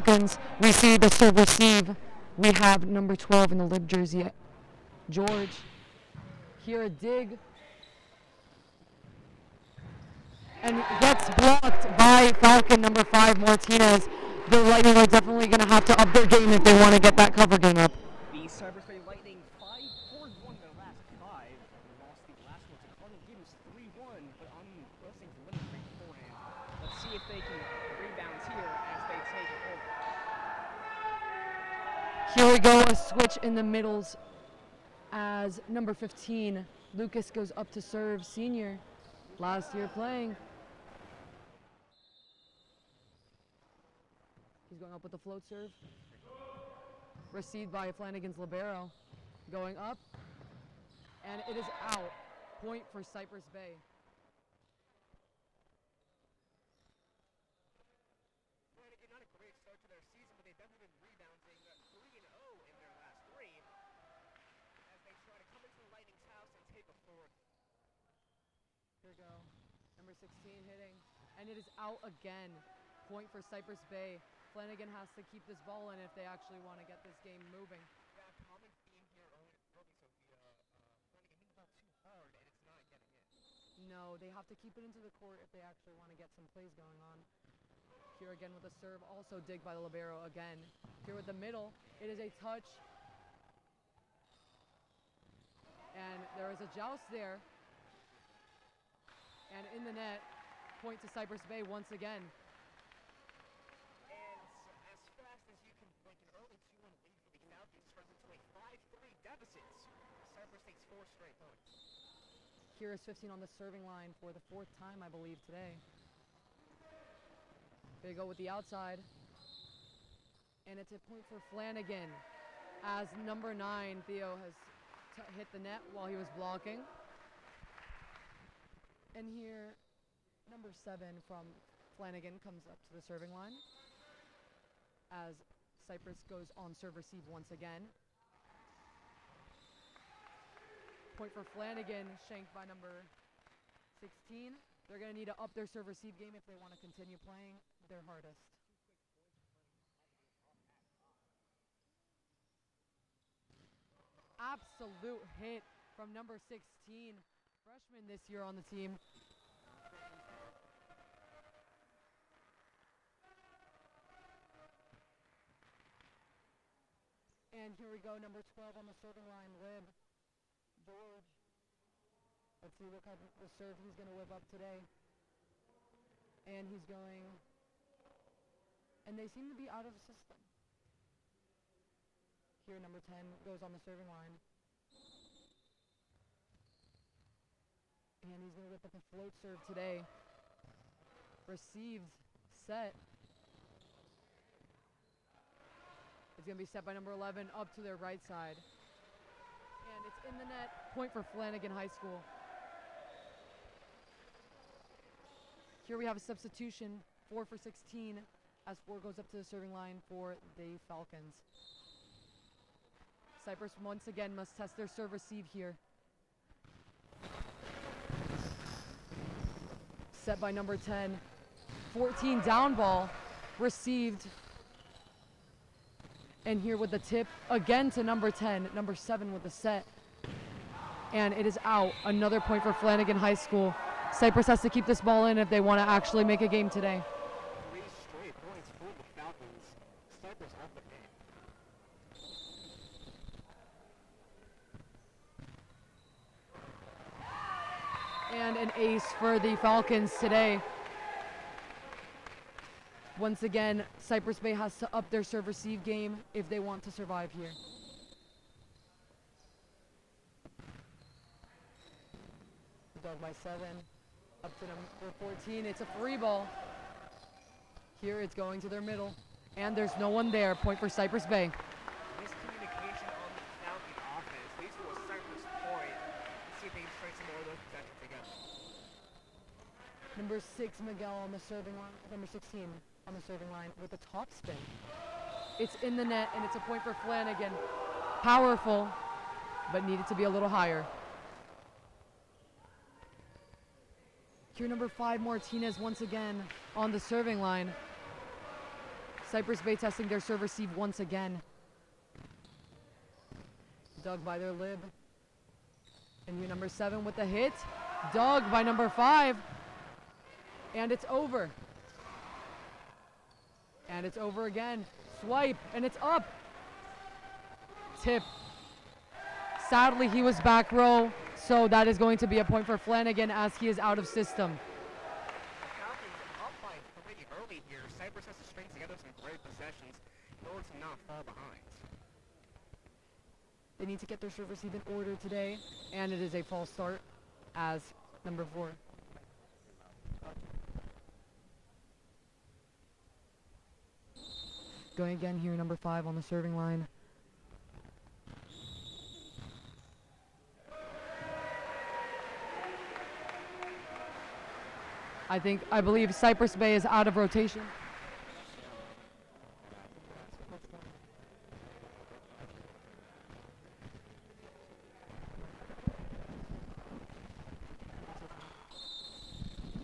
Falcons. We see the serve receive. We have number 12 in the lib jersey, George. Here a dig. And gets blocked by Falcon number 5, Martinez. The Lightning are definitely going to have to up their game if they want to get that cover game up. The Cypress Lightning 5-4-1 their last 5. Lost the last one to Cardinal Gibbons 3-1, but on listening to winning streak beforehand. Let's see if they can rebound here as they take over. Here we go, a switch in the middles as number 15, Lucas goes up to serve, senior, last year playing. He's going up with the float serve. Received by Flanagan's libero. Going up. And it is out. Point for Cypress Bay. Flanagan, not a great start to their season, but they've definitely been rebounding 3-0 in their last 3. As they try to come into the Lightning's house and take a fourth. Here we go. Number 16 hitting. And it is out again. Point for Cypress Bay. Flanagan has to keep this ball in if they actually want to get this game moving. Yeah, common theme here early, so Flanagan hitting the ball too hard and it's not getting in. No, they have to keep it into the court if they actually want to get some plays going on. Here again with the serve, also dig by the libero again. Here with the middle, it is a touch. And there is a joust there. And in the net, point to Cypress Bay once again. Cypress takes 4 straight points. Here is 15 on the serving line for the 4th time, I believe, today. They go with the outside. And it's a point for Flanagan as number 9, Theo, has hit the net while he was blocking. And here, number 7 from Flanagan comes up to the serving line as Cypress goes on serve receive once again. Point for Flanagan, shanked by number 16. They're going to need to up their serve receive game if they want to continue playing their hardest. Absolute hit from number 16, freshman this year on the team. And here we go, number 12 on the serving line, Lib. George. Let's see what kind of serve he's going to whip up today. And he's going, and they seem to be out of the system. Here, number 10 goes on the serving line. And he's going to whip up a float serve today. Received, set. It's going to be set by number 11 up to their right side. And it's in the net. Point for Flanagan High School. Here we have a substitution, 4 for 16, as 4 goes up to the serving line for the Falcons. Cypress once again must test their serve receive here. Set by number 10. 14 down ball, received. And here with the tip, again to number 10, number 7 with the set. And it is out. Another point for Flanagan High School. Cypress has to keep this ball in if they want to actually make a game today. 3 straight points for the Falcons. Cypress off the game. And an ace for the Falcons today. Once again, Cypress Bay has to up their serve receive game if they want to survive here. Dug by 7, up to number 14. It's a free ball. Here it's going to their middle, and there's no one there. Point for Cypress Bay. Miscommunication on the Falcon offense leads to a Cypress point. Let's see if they can strike some more of those possessions together. Number 6, Miguel on the serving line. Number 16 on the serving line with a top spin. It's in the net, and it's a point for Flanagan. Powerful, but needed to be a little higher. Here, number 5, Martinez once again on the serving line. Cypress Bay testing their serve receive once again. Dug by their lib. And number 7 with the hit. Dug by number 5. And it's over. And it's over again. Swipe, and it's up. Tip. Sadly, he was back row, so that is going to be a point for Flanagan as he is out of system. The Falcons up by 3 early here. Cypress has to string together some great possessions in order to not fall behind. They need to get their serve receive in order today, and it is a false start as number 4. Going again here, number 5 on the serving line. I believe Cypress Bay is out of rotation.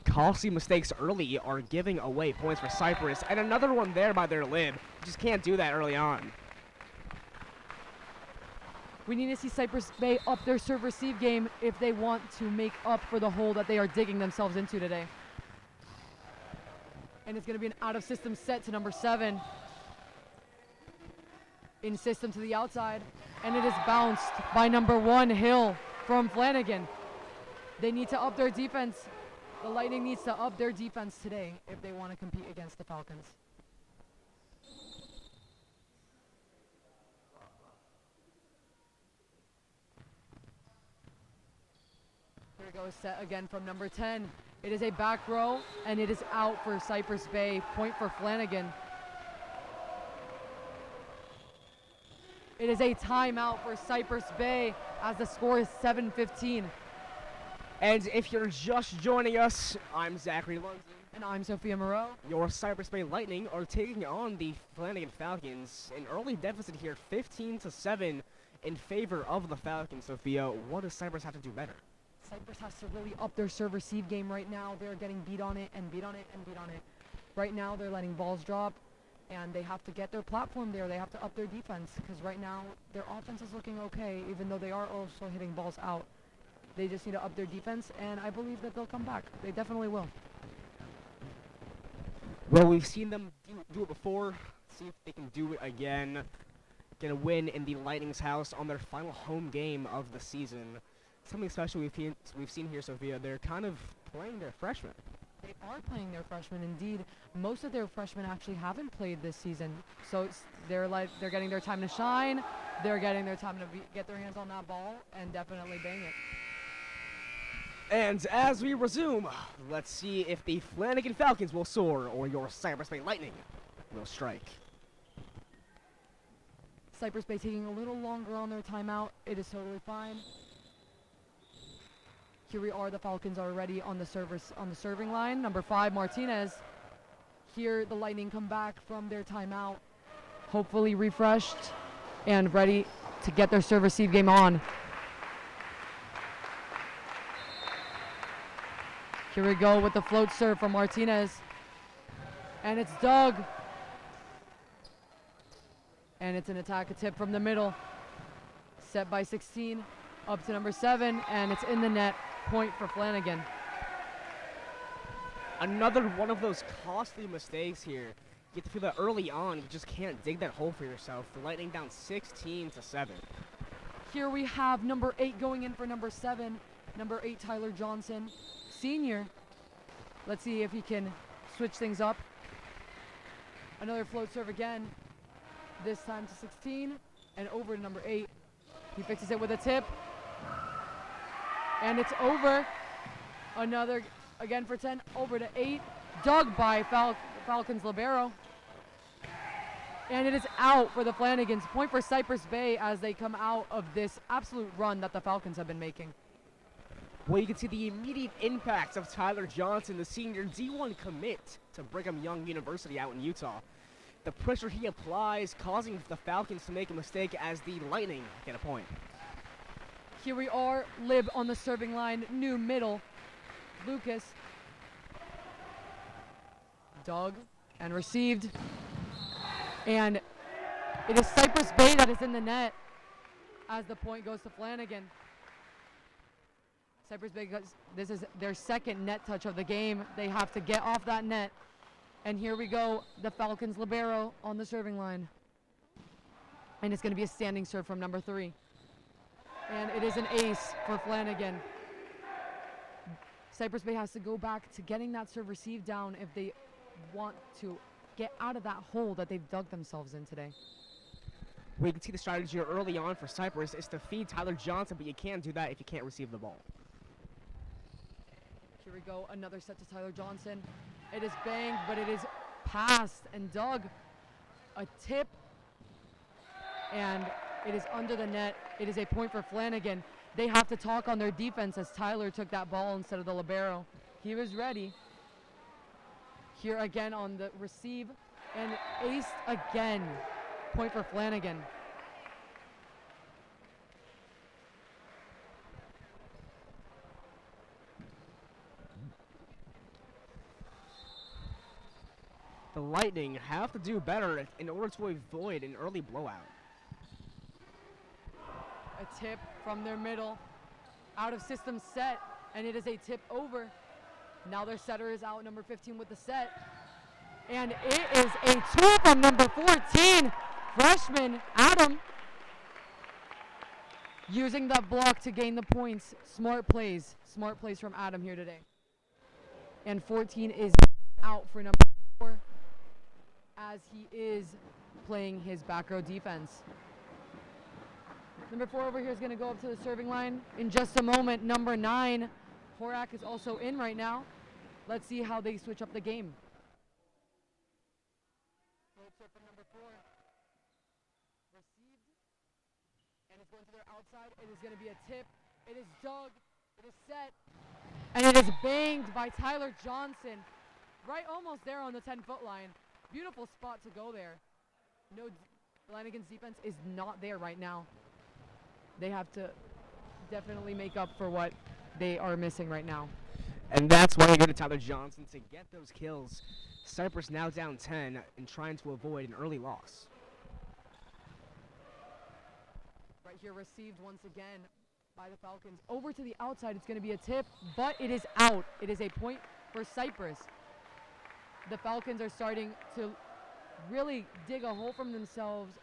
Costly mistakes early are giving away points for Cypress, and another one there by their lib. You just can't do that early on. We need to see Cypress Bay up their serve receive game if they want to make up for the hole that they are digging themselves into today. And it's going to be an out of system set to number 7. In system to the outside, and it is bounced by number 1 Hill from Flanagan. They need to up their defense. The Lightning needs to up their defense today if they want to compete against the Falcons. Here we go, set again from number 10. It is a back row, and it is out for Cypress Bay. Point for Flanagan. It is a timeout for Cypress Bay as the score is 7-15. And if you're just joining us, I'm Zachary Lundzen. And I'm Sophia Moreau. Your Cypress Bay Lightning are taking on the Flanagan Falcons. An early deficit here, 15-7 in favor of the Falcons. Sophia, what does Cypress have to do better? Cypress has to really up their serve receive game right now. They're getting beat on it and beat on it and beat on it. Right now they're letting balls drop, and they have to get their platform there. They have to up their defense because right now their offense is looking okay, even though they are also hitting balls out. They just need to up their defense, and I believe that they'll come back. They definitely will. Well, we've seen them do it before. See if they can do it again. Get a win in the Lightning's house on their final home game of the season. Something special we've seen here, Sophia. They're kind of playing their freshmen. They are playing their freshmen, indeed. Most of their freshmen actually haven't played this season, so they're getting their time to shine. They're getting their time to get their hands on that ball and definitely bang it. And as we resume, let's see if the Flanagan Falcons will soar or your Cypress Bay Lightning will strike. Cypress Bay taking a little longer on their timeout. It is totally fine. Here we are, the Falcons are ready on the serving line. Number 5, Martinez. Here the Lightning come back from their timeout, hopefully refreshed and ready to get their serve receive game on. Here we go with the float serve from Martinez. And it's dug. And it's an attack, a tip from the middle. Set by 16, up to number 7, and it's in the net. Point for Flanagan. Another one of those costly mistakes here. You get to feel that early on, you just can't dig that hole for yourself. The Lightning down 16-7. Here we have number 8 going in for number 7. Number 8, Tyler Johnson, senior. Let's see if he can switch things up. Another float serve again. This time to 16 and over to number 8. He fixes it with a tip. And it's over. Another again for 10, over to 8. Dug by Falcons libero. And it is out for the Flanagans. Point for Cypress Bay as they come out of this absolute run that the Falcons have been making. Well, you can see the immediate impact of Tyler Johnson, the senior D1 commit to Brigham Young University out in Utah. The pressure he applies causing the Falcons to make a mistake as the Lightning get a point. Here we are, Lib on the serving line, new middle. Lucas. Dug and received. And it is Cypress Bay that is in the net as the point goes to Flanagan. Cypress Bay, this is their second net touch of the game. They have to get off that net. And here we go, the Falcons libero on the serving line. And it's going to be a standing serve from number 3. And it is an ace for Flanagan. Cypress Bay has to go back to getting that serve received down if they want to get out of that hole that they've dug themselves in today. We can see the strategy early on for Cypress is to feed Tyler Johnson, but you can't do that if you can't receive the ball. Here we go, another set to Tyler Johnson. It is banged, but it is passed and dug. A tip, and it is under the net. It is a point for Flanagan. They have to talk on their defense as Tyler took that ball instead of the libero. He was ready. Here again on the receive, and aced again. Point for Flanagan. The Lightning have to do better in order to avoid an early blowout. A tip from their middle, out of system set, and it is a tip over. Now their setter is out, number 15 with the set. And it is a 2 from number 14, freshman Adam. Using that block to gain the points. Smart plays from Adam here today. And 14 is out for number 4 as he is playing his back row defense. Number 4 over here is going to go up to the serving line in just a moment. Number 9, Horak is also in right now. Let's see how they switch up the game. Float serve from number 4. Received. And it's going to their outside. It is going to be a tip. It is dug. It is set. And it is banged by Tyler Johnson. Right almost there on the 10-foot line. Beautiful spot to go there. No, Flanagan's defense is not there right now. They have to definitely make up for what they are missing right now. And that's why you go to Tyler Johnson to get those kills. Cypress now down 10 and trying to avoid an early loss. Right here received once again by the Falcons. Over to the outside, it's going to be a tip, but it is out. It is a point for Cypress. The Falcons are starting to really dig a hole from themselves.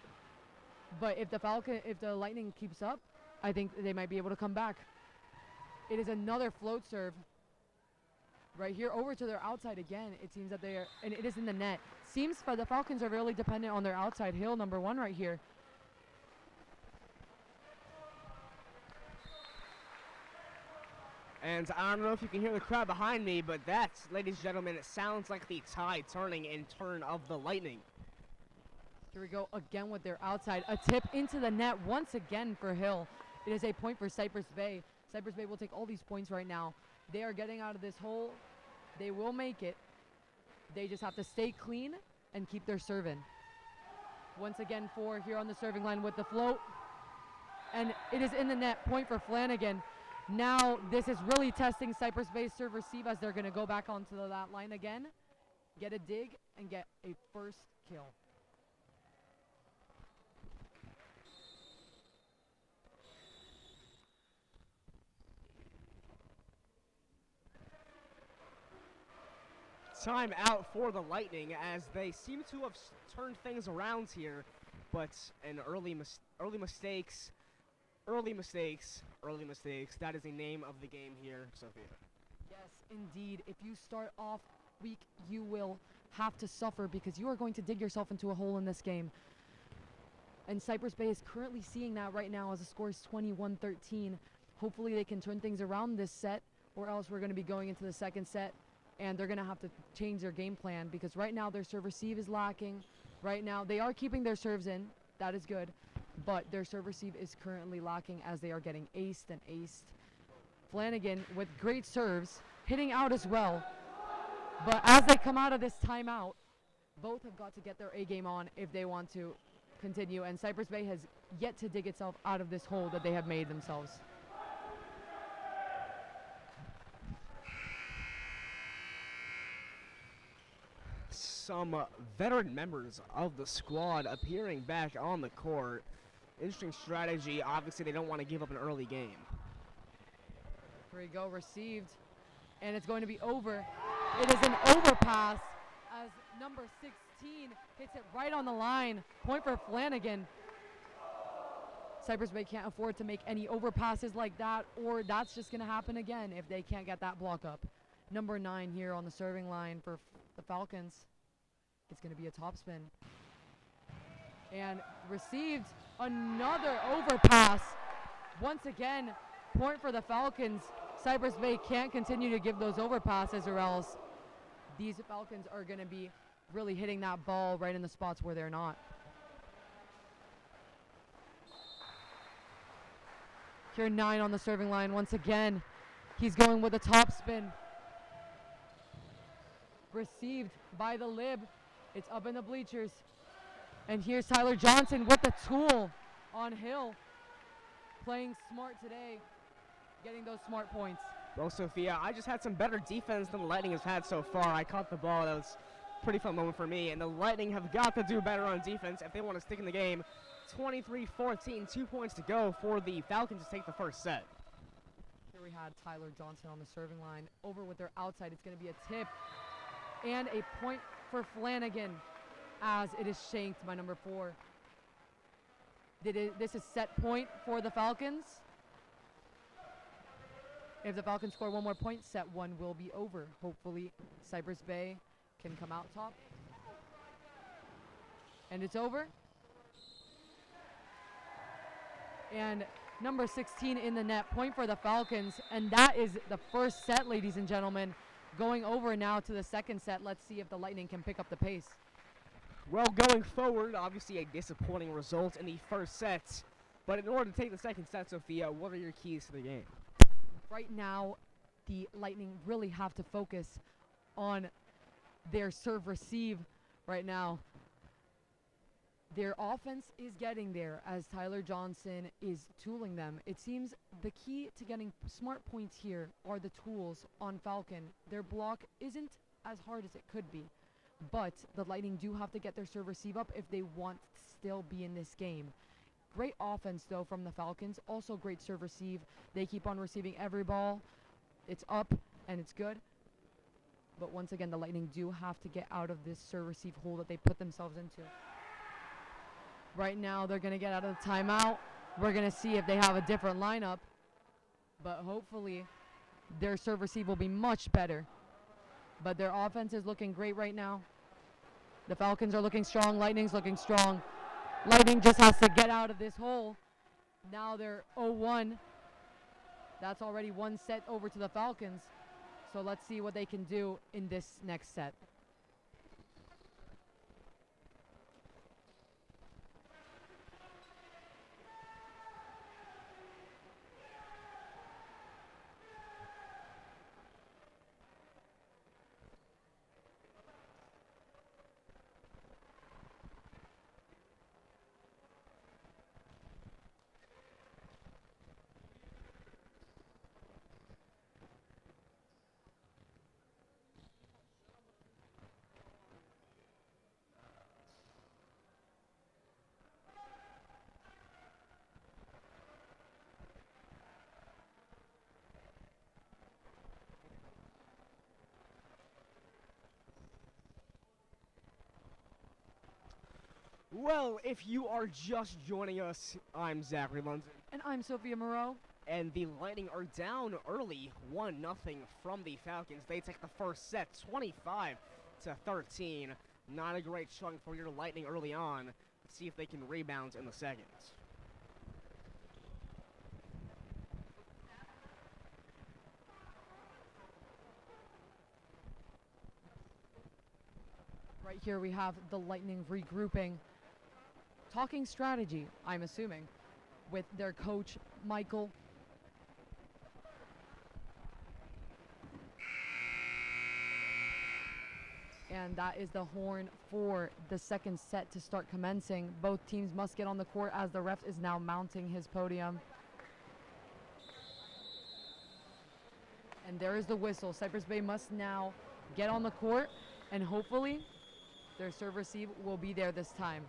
But if the Lightning keeps up, I think they might be able to come back. It is another float serve. Right here over to their outside again. It seems that they are, and it is in the net. Seems for the Falcons are really dependent on their outside. Hill, number 1 right here. And I don't know if you can hear the crowd behind me, but that, ladies and gentlemen, it sounds like the tide turning in turn of the Lightning. Here we go again with their outside. A tip into the net once again for Hill. It is a point for Cypress Bay. Cypress Bay will take all these points right now. They are getting out of this hole. They will make it. They just have to stay clean and keep their serve in. Once again, 4 here on the serving line with the float. And it is in the net. Point for Flanagan. Now this is really testing Cypress Bay's serve receive as they're going to go back onto that line again. Get a dig and get a first kill. Time out for the Lightning as they seem to have turned things around here, but an early mistakes. That is the name of the game here, Sophia. Yes, indeed. If you start off weak, you will have to suffer because you are going to dig yourself into a hole in this game. And Cypress Bay is currently seeing that right now as the score is 21-13. Hopefully they can turn things around this set, or else we're going to be going into the second set. And they're going to have to change their game plan because right now their serve receive is lacking. Right now they are keeping their serves in. That is good. But their serve receive is currently lacking as they are getting aced and aced. Flanagan with great serves, hitting out as well. But as they come out of this timeout, both have got to get their A game on if they want to continue. And Cypress Bay has yet to dig itself out of this hole that they have made themselves. some veteran members of the squad appearing back on the court. Interesting strategy. Obviously, they don't want to give up an early game. Here we go, received, and it's going to be over. It is an overpass as number 16 hits it right on the line. Point for Flanagan. Cypress Bay can't afford to make any overpasses like that, or that's just going to happen again if they can't get that block up. Number 9 here on the serving line for the Falcons. It's going to be a topspin. And received another overpass. Once again, point for the Falcons. Cypress Bay can't continue to give those overpasses, or else these Falcons are going to be really hitting that ball right in the spots where they're not. Here 9 on the serving line once again. He's going with a topspin. Received by the lib. It's up in the bleachers. And here's Tyler Johnson with the tool on Hill. Playing smart today. Getting those smart points. Well, Sophia, I just had some better defense than the Lightning has had so far. I caught the ball. That was a pretty fun moment for me. And the Lightning have got to do better on defense if they want to stick in the game. 23-14, 2 points to go for the Falcons to take the first set. Here we had Tyler Johnson on the serving line. Over with their outside. It's going to be a tip. And a point for Flanagan as it is shanked by number 4. This is set point for the Falcons. If the Falcons score one more point, set 1 will be over. Hopefully, Cypress Bay can come out top. And it's over. And number 16 in the net, point for the Falcons. And that is the first set, ladies and gentlemen. Going over now to the second set. Let's see if the Lightning can pick up the pace. Well, going forward, obviously a disappointing result in the first set. But in order to take the second set, Sophia, what are your keys to the game? Right now, the Lightning really have to focus on their serve-receive right now. Their offense is getting there as Tyler Johnson is tooling them. It seems the key to getting smart points here are the tools on Falcon. Their block isn't as hard as it could be, but the Lightning do have to get their serve-receive up if they want to still be in this game. Great offense, though, from the Falcons. Also great serve-receive. They keep on receiving every ball. It's up, and it's good. But once again, the Lightning do have to get out of this serve-receive hole that they put themselves into. Right now, they're going to get out of the timeout. We're going to see if they have a different lineup. But hopefully, their serve-receive will be much better. But their offense is looking great right now. The Falcons are looking strong. Lightning's looking strong. Lightning just has to get out of this hole. Now they're 0-1. That's already 1 set over to the Falcons. So let's see what they can do in this next set. Well, if you are just joining us, I'm Zachary London. And I'm Sophia Moreau. And the Lightning are down early, 1-0 from the Falcons. They take the first set, 25-13. Not a great showing for your Lightning early on. Let's see if they can rebound in the second. Right here we have the Lightning regrouping. Talking strategy, I'm assuming, with their coach, Michael. And that is the horn for the second set to start commencing. Both teams must get on the court as the ref is now mounting his podium. And there is the whistle. Cypress Bay must now get on the court and hopefully Their serve receive will be there this time.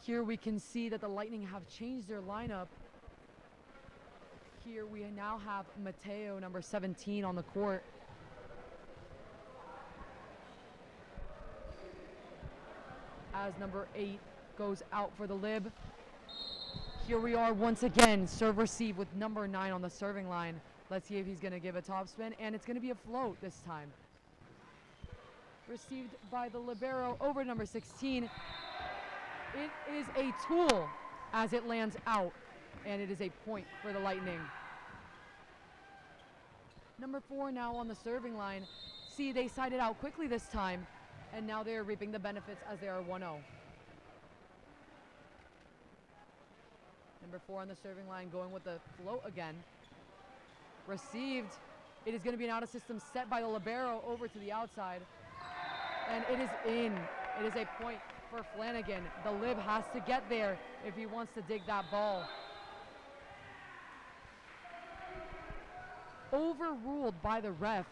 Here we can see that the Lightning have changed their lineup. Here we now have Mateo, number 17, on the court. As number 8 goes out for the Lib. Here we are once again, serve receive with number 9 on the serving line. Let's see if he's gonna give a topspin, and it's gonna be a float this time. Received by the libero over number 16. It is a tool as it lands out, and it is a point for the Lightning. Number 4 now on the serving line. See, they sided out quickly this time, and now they are reaping the benefits as they are 1-0. Number 4 on the serving line going with the float again. Received. It is going to be an out-of-system set by the libero over to the outside, and it is in. It is a point for Flanagan. The Lib has to get there if he wants to dig that ball. Overruled by the ref.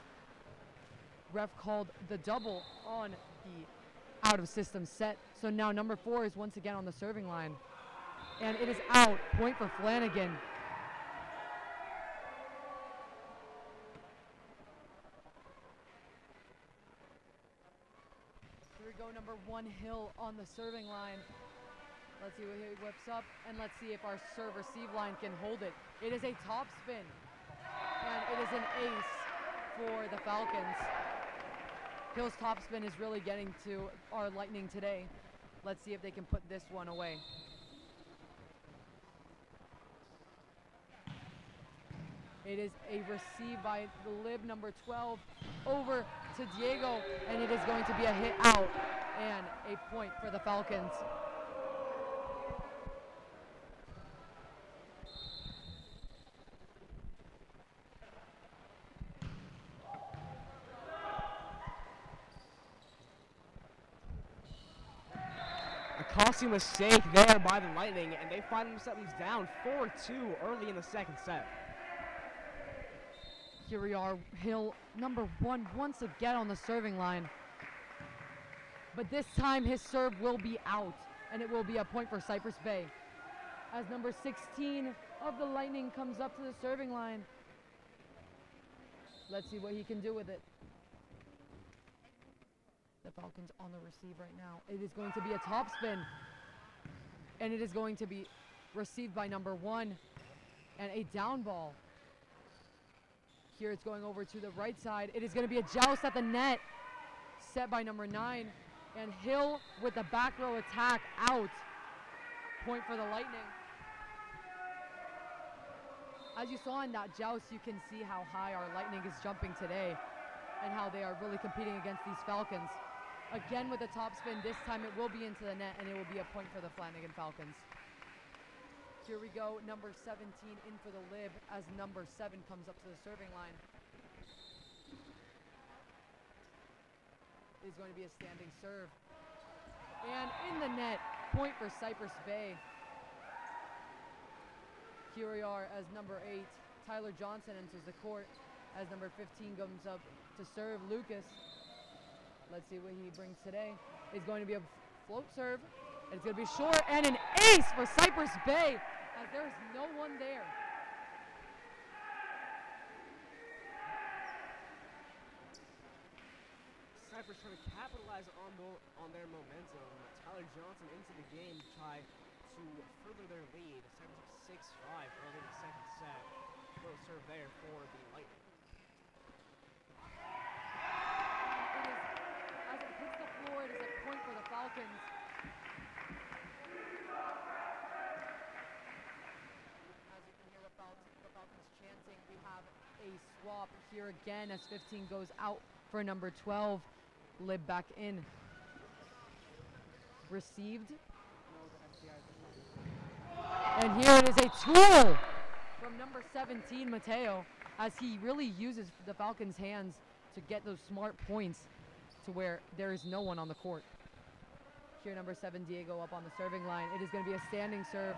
Ref called the double on the out-of-system set. So now number 4 is once again on the serving line. And it is out. Point for Flanagan. Here we go, number 1 Hill on the serving line. Let's see what he whips up, and let's see if our serve receive line can hold it. It is a top spin, and it is an ace for the Falcons. Hill's top spin is really getting to our Lightning today. Let's see if they can put this one away. It is a receive by the Lib, number 12, over to Diego, and it is going to be a hit out and a point for the Falcons. A costly mistake there by the Lightning, and they find themselves down 4-2 early in the second set. Here we are, Hill, number 1, once again on the serving line. But this time his serve will be out, and it will be a point for Cypress Bay. As number 16 of the Lightning comes up to the serving line. Let's see what he can do with it. The Falcons on the receive right now. It is going to be a topspin, and it is going to be received by number 1, and a down ball. Here it's going over to the right side. It is going to be a joust at the net, set by number 9, and Hill with the back row attack out. Point for the Lightning. As you saw in that joust, you can see how high our Lightning is jumping today and how they are really competing against these Falcons. Again with the top spin, this time it will be into the net, and it will be a point for the Flanagan Falcons. Here we go, number 17 in for the Lib as number 7 comes up to the serving line. It is going to be a standing serve. And in the net, point for Cypress Bay. Here we are as number 8, Tyler Johnson enters the court as number 15 comes up to serve Lucas. Let's see what he brings today. It's going to be a float serve. It's going to be short, and an ace for Cypress Bay, as there is no one there. Cypress trying to capitalize on their momentum. Tyler Johnson into the game to try to further their lead. Cypress up 6-5 early in the second set. Little serve there for the Lightning. As it hits the floor, it is a point for the Falcons. Chanting. We have a swap here again as 15 goes out for number 12. Lib back in. Received. And here it is a tool from number 17, Mateo, as he really uses the Falcons' hands to get those smart points to where there is no one on the court. Here, number 7, Diego, up on the serving line. It is going to be a standing serve.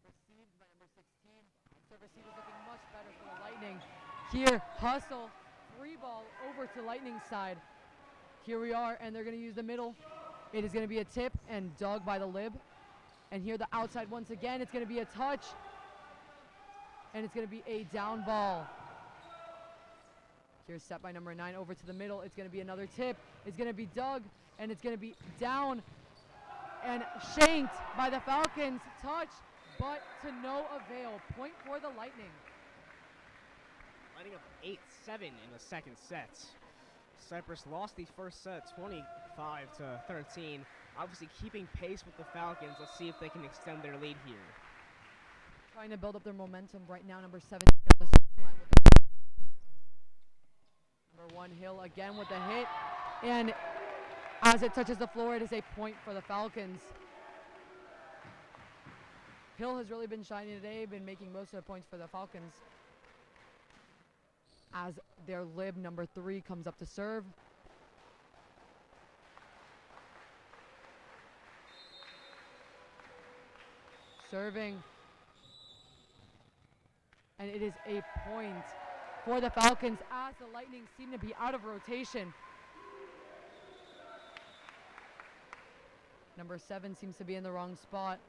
Received by number 16. So receive is looking much better for the Lightning. Here, hustle, free ball over to Lightning side. Here we are, and they're going to use the middle. It is going to be a tip and dug by the lib. And here the outside once again. It's going to be a touch. And it's going to be a down ball. Here's set by number 9 over to the middle. It's going to be another tip. It's going to be dug, and it's going to be down and shanked by the Falcons. Touch, but to no avail. Point for the Lightning. Lightning up 8-7 in the second set. Cypress lost the first set 25-13. Obviously keeping pace with the Falcons. Let's see if they can extend their lead here. Trying to build up their momentum right now. Number 7 on the line with the number 1 Hill again with the hit. And as it touches the floor, it is a point for the Falcons. Hill has really been shining today, been making most of the points for the Falcons. As their lib, number 3, comes up to serve. Serving. And it is a point for the Falcons as the Lightning seem to be out of rotation. Number 7 seems to be in the wrong spot.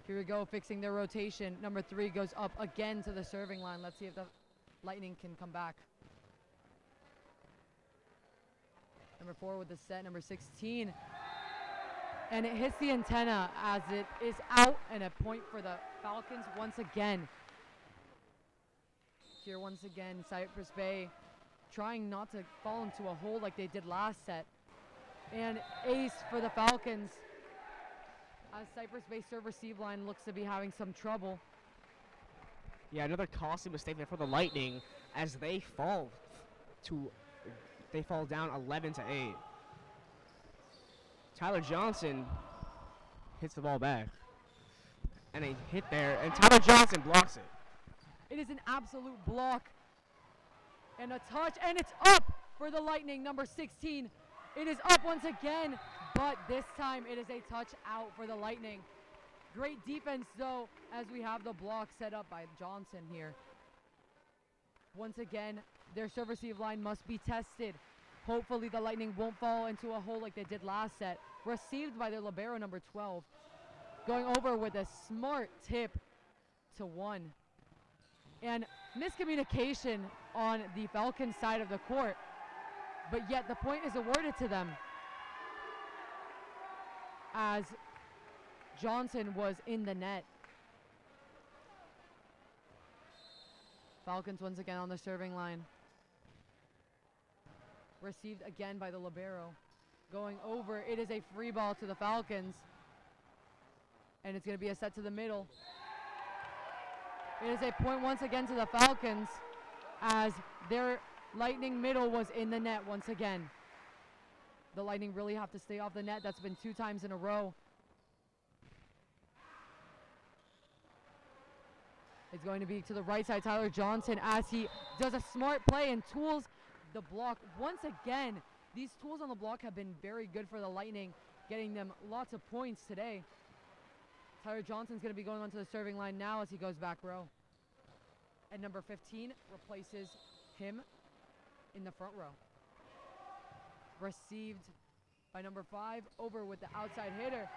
Here we go, fixing their rotation. Number 3 goes up again to the serving line. Let's see if the Lightning can come back. Number 4 with the set, number 16. And it hits the antenna as it is out, and a point for the Falcons once again. Here once again, Cypress Bay trying not to fall into a hole like they did last set. And ace for the Falcons. As Cypress Bay serve-receive line looks to be having some trouble. Yeah, another costly mistake there for the Lightning as they fall down 11-8. Tyler Johnson hits the ball back. And a hit there, and Tyler Johnson blocks it. It is an absolute block. And a touch, and it's up for the Lightning, number 16. It is up once again, but this time it is a touch out for the Lightning. Great defense, though, as we have the block set up by Johnson here. Once again, their serve-receive line must be tested. Hopefully the Lightning won't fall into a hole like they did last set. Received by their libero, number 12. Going over with a smart tip to 1. And miscommunication on the Falcons side of the court. But yet the point is awarded to them as Johnson was in the net. Falcons once again on the serving line. Received again by the libero. Going over, it is a free ball to the Falcons. And it's going to be a set to the middle. It is a point once again to the Falcons as their Lightning middle was in the net once again. The Lightning really have to stay off the net. That's been 2 times in a row. It's going to be to the right side, Tyler Johnson, as he does a smart play and tools the block. Once again, these tools on the block have been very good for the Lightning, getting them lots of points today. Tyler Johnson's going to be going onto the serving line now as he goes back row. And number 15 replaces him in the front row. Received by number 5, over with the outside hitter.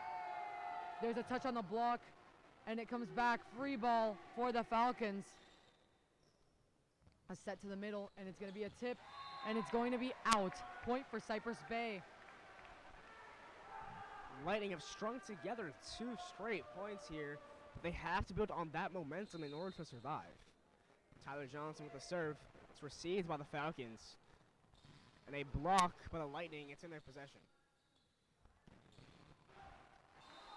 There's a touch on the block, and it comes back. Free ball for the Falcons. A set to the middle, and it's going to be a tip, and it's going to be out. Point for Cypress Bay. Lightning have strung together 2 straight points here, but they have to build on that momentum in order to survive. Tyler Johnson with the serve. It's received by the Falcons. And a block by the Lightning. It's in their possession.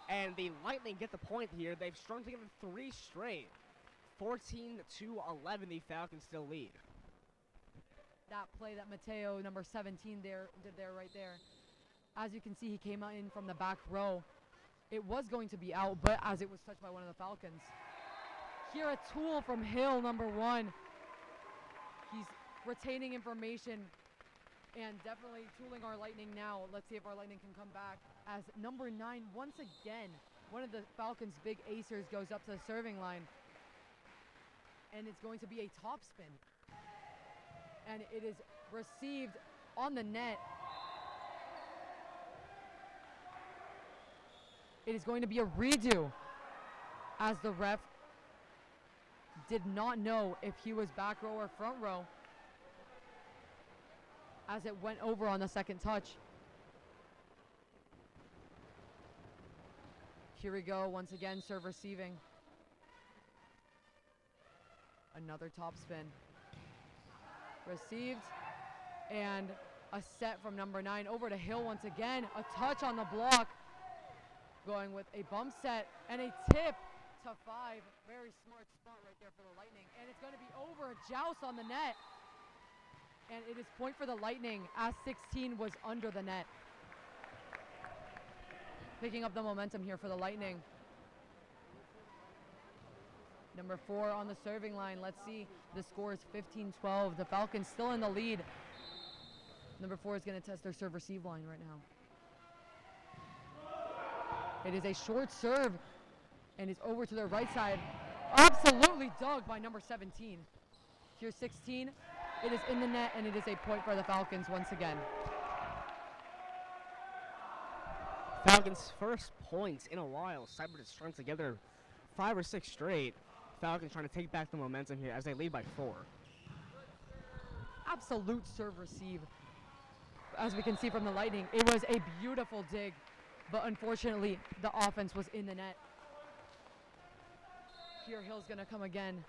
And the Lightning get the point here. They've strung together 3 straight. 14-11, the Falcons still lead. That play that Mateo, number 17, did there right there. As you can see, he came in from the back row. It was going to be out, but as it was touched by one of the Falcons. Here a tool from Hill, number 1. He's retaining information and definitely tooling our Lightning now. Let's see if our Lightning can come back. As number 9, once again, one of the Falcons' big acers goes up to the serving line. And it's going to be a topspin. And it is received on the net. It is going to be a redo, as the ref did not know if he was back row or front row, as it went over on the second touch. Here we go, once again, serve receiving. Another topspin. Received, and a set from number 9 over to Hill once again. A touch on the block, going with a bump set and a tip to 5. Very smart spot right there for the Lightning, and it's going to be over. A joust on the net, and it is point for the Lightning as 16 was under the net. Picking up the momentum here for the Lightning. Number 4 on the serving line. Let's see. The score is 15-12. The Falcons still in the lead. Number 4 is going to test their serve receive line right now. It is a short serve, and it's over to their right side. Absolutely dug by number 17. Here's 16. It is in the net, and it is a point for the Falcons once again. Falcons' first points in a while. Cypress has strung together 5 or 6 straight. Falcons trying to take back the momentum here as they lead by 4. Absolute serve receive. As we can see from the Lightning, it was a beautiful dig, but unfortunately the offense was in the net. Here Hill's gonna come again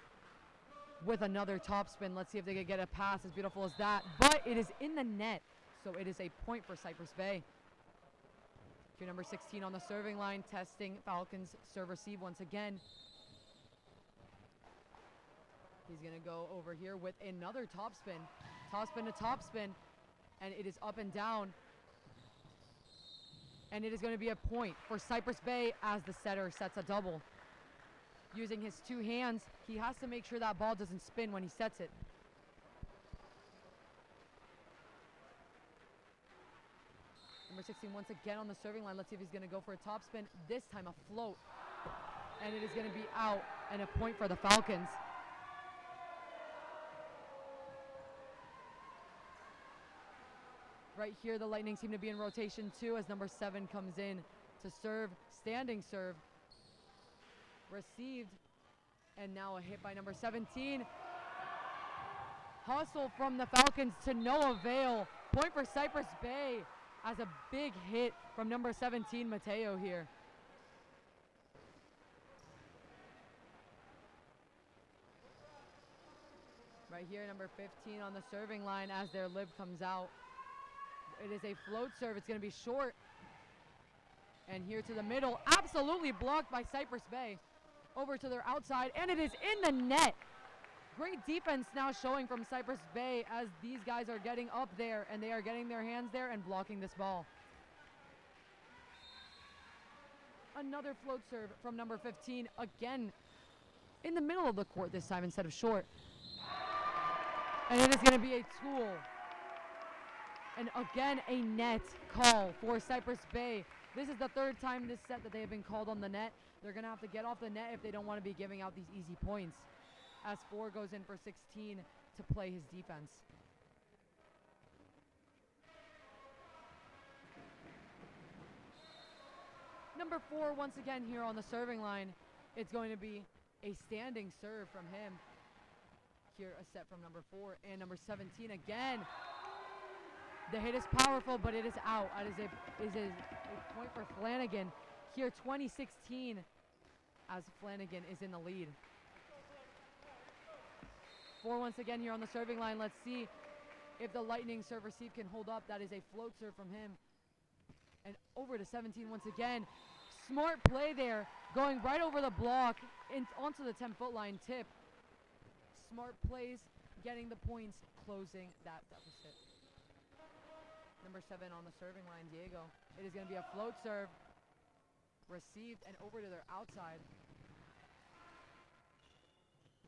with another topspin. Let's see if they can get a pass as beautiful as that, but it is in the net, so it is a point for Cypress Bay. Here number 16 on the serving line, testing Falcons serve receive once again. He's going to go over here with another topspin. Topspin to topspin. And it is up and down. And it is going to be a point for Cypress Bay as the setter sets a double. Using his 2 hands, he has to make sure that ball doesn't spin when he sets it. Number 16 once again on the serving line. Let's see if he's going to go for a topspin. This time a float. And it is going to be out and a point for the Falcons. Right here, the Lightning seem to be in rotation too as number 7 comes in to serve. Standing serve. Received. And now a hit by number 17. Hustle from the Falcons to no avail. Point for Cypress Bay as a big hit from number 17, Mateo here. Right here, number 15 on the serving line as their lib comes out. It is a float serve. It's going to be short. And here to the middle. Absolutely blocked by Cypress Bay. Over to their outside. And it is in the net. Great defense now showing from Cypress Bay as these guys are getting up there. And they are getting their hands there and blocking this ball. Another float serve from number 15. Again, in the middle of the court this time instead of short. And it is going to be a tool. And again, a net call for Cypress Bay. This is the 3rd time this set that they have been called on the net. They're going to have to get off the net if they don't want to be giving out these easy points. As 4 goes in for 16 to play his defense. Number 4 once again here on the serving line. It's going to be a standing serve from him. Here a set from number 4 and number 17 again. The hit is powerful, but it is out. It is a point for Flanagan. Here, 2016, as Flanagan is in the lead. 4 once again here on the serving line. Let's see if the Lightning serve receive can hold up. That is a float serve from him. And over to 17 once again. Smart play there, going right over the block onto the 10-foot line tip. Smart plays, getting the points, closing that deficit. Number 7 on the serving line, Diego. It is going to be a float serve. Received and over to their outside.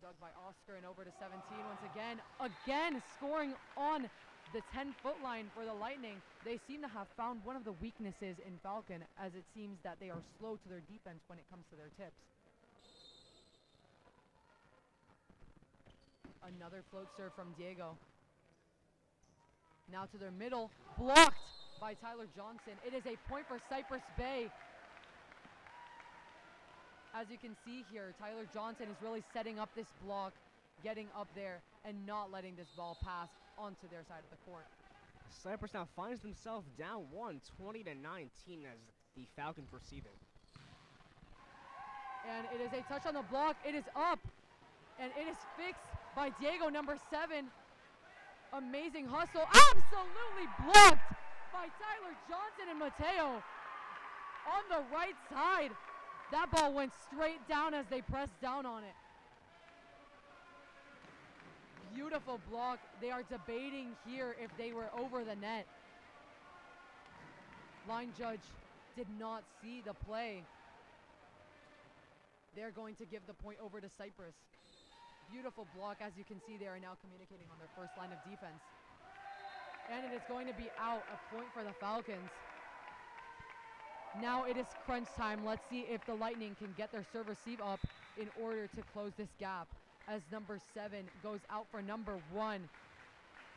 Dug by Oscar and over to 17 once again. Again scoring on the 10-foot line for the Lightning. They seem to have found one of the weaknesses in Falcon, as it seems that they are slow to their defense when it comes to their tips. Another float serve from Diego. Now to their middle, blocked by Tyler Johnson. It is a point for Cypress Bay. As you can see here, Tyler Johnson is really setting up this block, getting up there, and not letting this ball pass onto their side of the court. Cypress now finds themselves down 1, 20-19 as the Falcons receive it. And it is a touch on the block. It is up, and it is fixed by Diego, number 7. Amazing hustle. Absolutely blocked by Tyler Johnson and Mateo on the right side. That ball went straight down as they pressed down on it. Beautiful block. They are debating here if they were over the net. Line judge did not see the play. They're going to give the point over to Cypress. Beautiful block. As you can see, they are now communicating on their first line of defense. And it is going to be out, a point for the Falcons. Now it is crunch time. Let's see if the Lightning can get their serve receive up in order to close this gap, as number 7 goes out for number 1,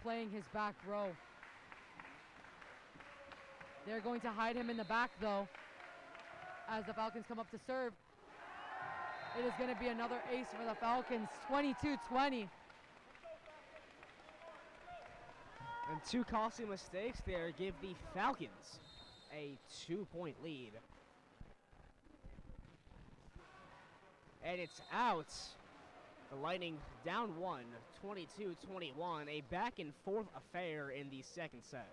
playing his back row. They're going to hide him in the back, though, as the Falcons come up to serve. It is going to be another ace for the Falcons, 22-20. And 2 costly mistakes there give the Falcons a 2-point lead. And it's out. The Lightning down 1, 22-21, a back and forth affair in the second set.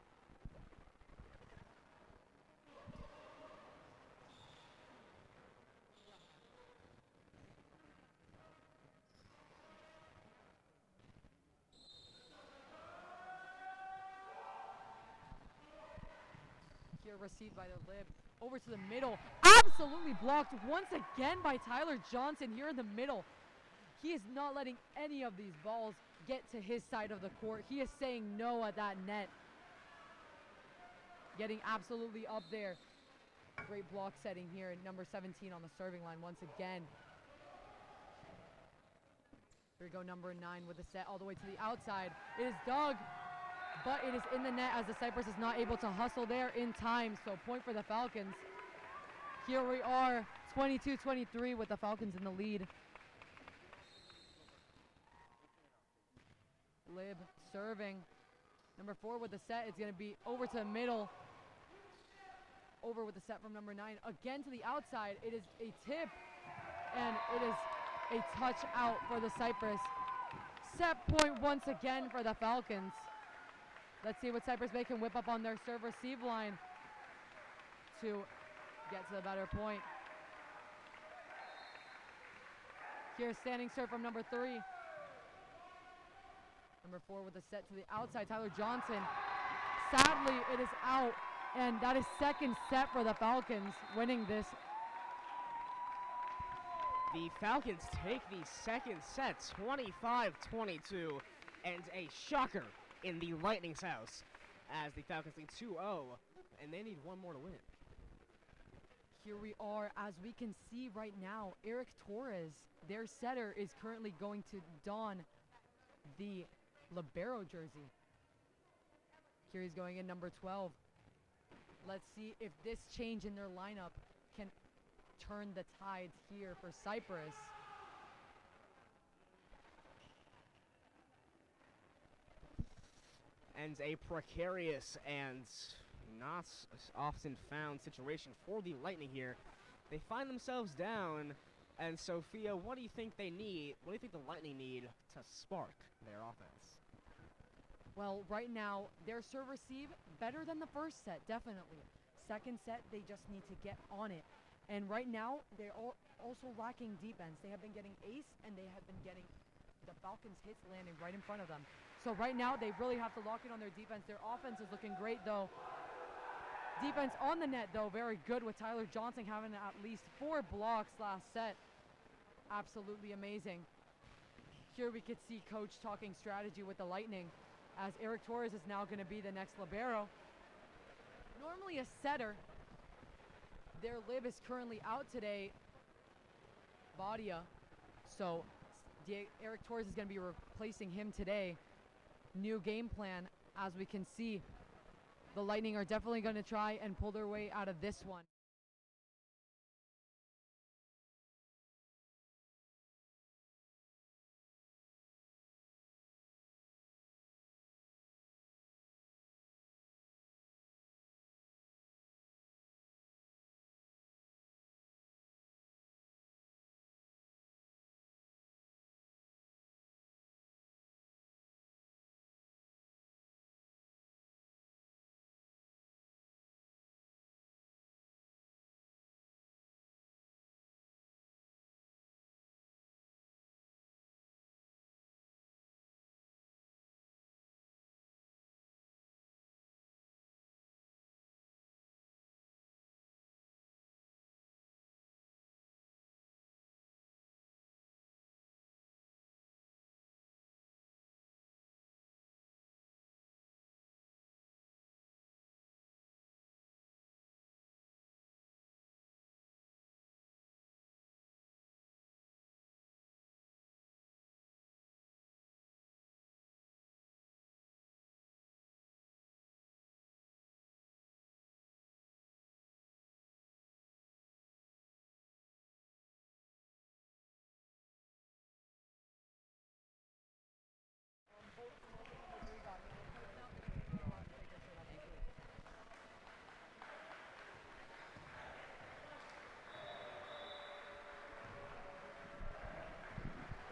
Here received by the lib. Over to the middle. Absolutely blocked once again by Tyler Johnson here in the middle. He is not letting any of these balls get to his side of the court. He is saying no at that net. Getting absolutely up there. Great block setting here. Number 17 on the serving line once again. Here we go, number 9 with the set all the way to the outside. It is dug, but it is in the net as the Cypress is not able to hustle there in time. So point for the Falcons. Here we are, 22-23 with the Falcons in the lead. Lib serving. Number 4 with the set. It's going to be over to the middle. Over with the set from number 9. Again to the outside. It is a tip. And it is a touch out for the Cypress. Set point once again for the Falcons. Let's see what Cypress Bay can whip up on their serve receive line to get to the better point. Here's standing serve from number 3. Number 4 with a set to the outside, Tyler Johnson. Sadly, it is out, and that is second set for the Falcons, winning this. The Falcons take the second set, 25-22, and a shocker in the Lightning's house, as the Falcons lead 2-0, and they need one more to win. Here we are, as we can see right now, Eric Torres, their setter, is currently going to don the libero jersey. Here he's going in number 12. Let's see if this change in their lineup can turn the tides here for Cypress. And a precarious and not often found situation for the Lightning here. They find themselves down And Sophia, what do you think they need? What do you think the Lightning need to spark their offense? Well, right now, their serve receive better than the first set, definitely. Second set, they just need to get on it. And right now, they're also lacking defense. They have been getting ace, and they have been getting the Falcons' hits landing right in front of them. So right now, they really have to lock in on their defense. Their offense is looking great, though. Defense on the net, though, very good, with Tyler Johnson having at least 4 blocks last set. Absolutely amazing. Here we could see Coach talking strategy with the Lightning, as Eric Torres is now going to be the next libero. Normally a setter. Their lib is currently out today, Badia. So Eric Torres is going to be replacing him today. New game plan, as we can see. The Lightning are definitely going to try and pull their way out of this one.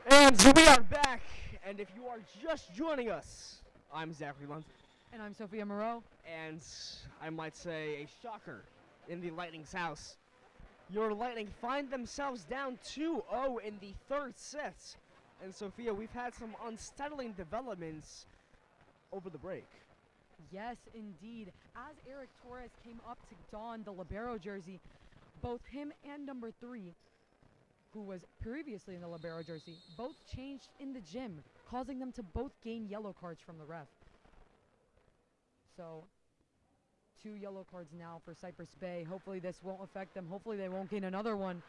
And we are back, and if you are just joining us, I'm Zachary Lunt. And I'm Sophia Moreau. And I might say a shocker in the Lightning's house. Your Lightning find themselves down 2-0 in the third set. And Sophia, we've had some unsettling developments over the break. Yes, indeed. As Eric Torres came up to don the libero jersey, both him and number 3, who was previously in the libero jersey, both changed in the gym, causing them to both gain yellow cards from the ref. So, 2 yellow cards now for Cypress Bay. Hopefully this won't affect them. Hopefully they won't gain another one.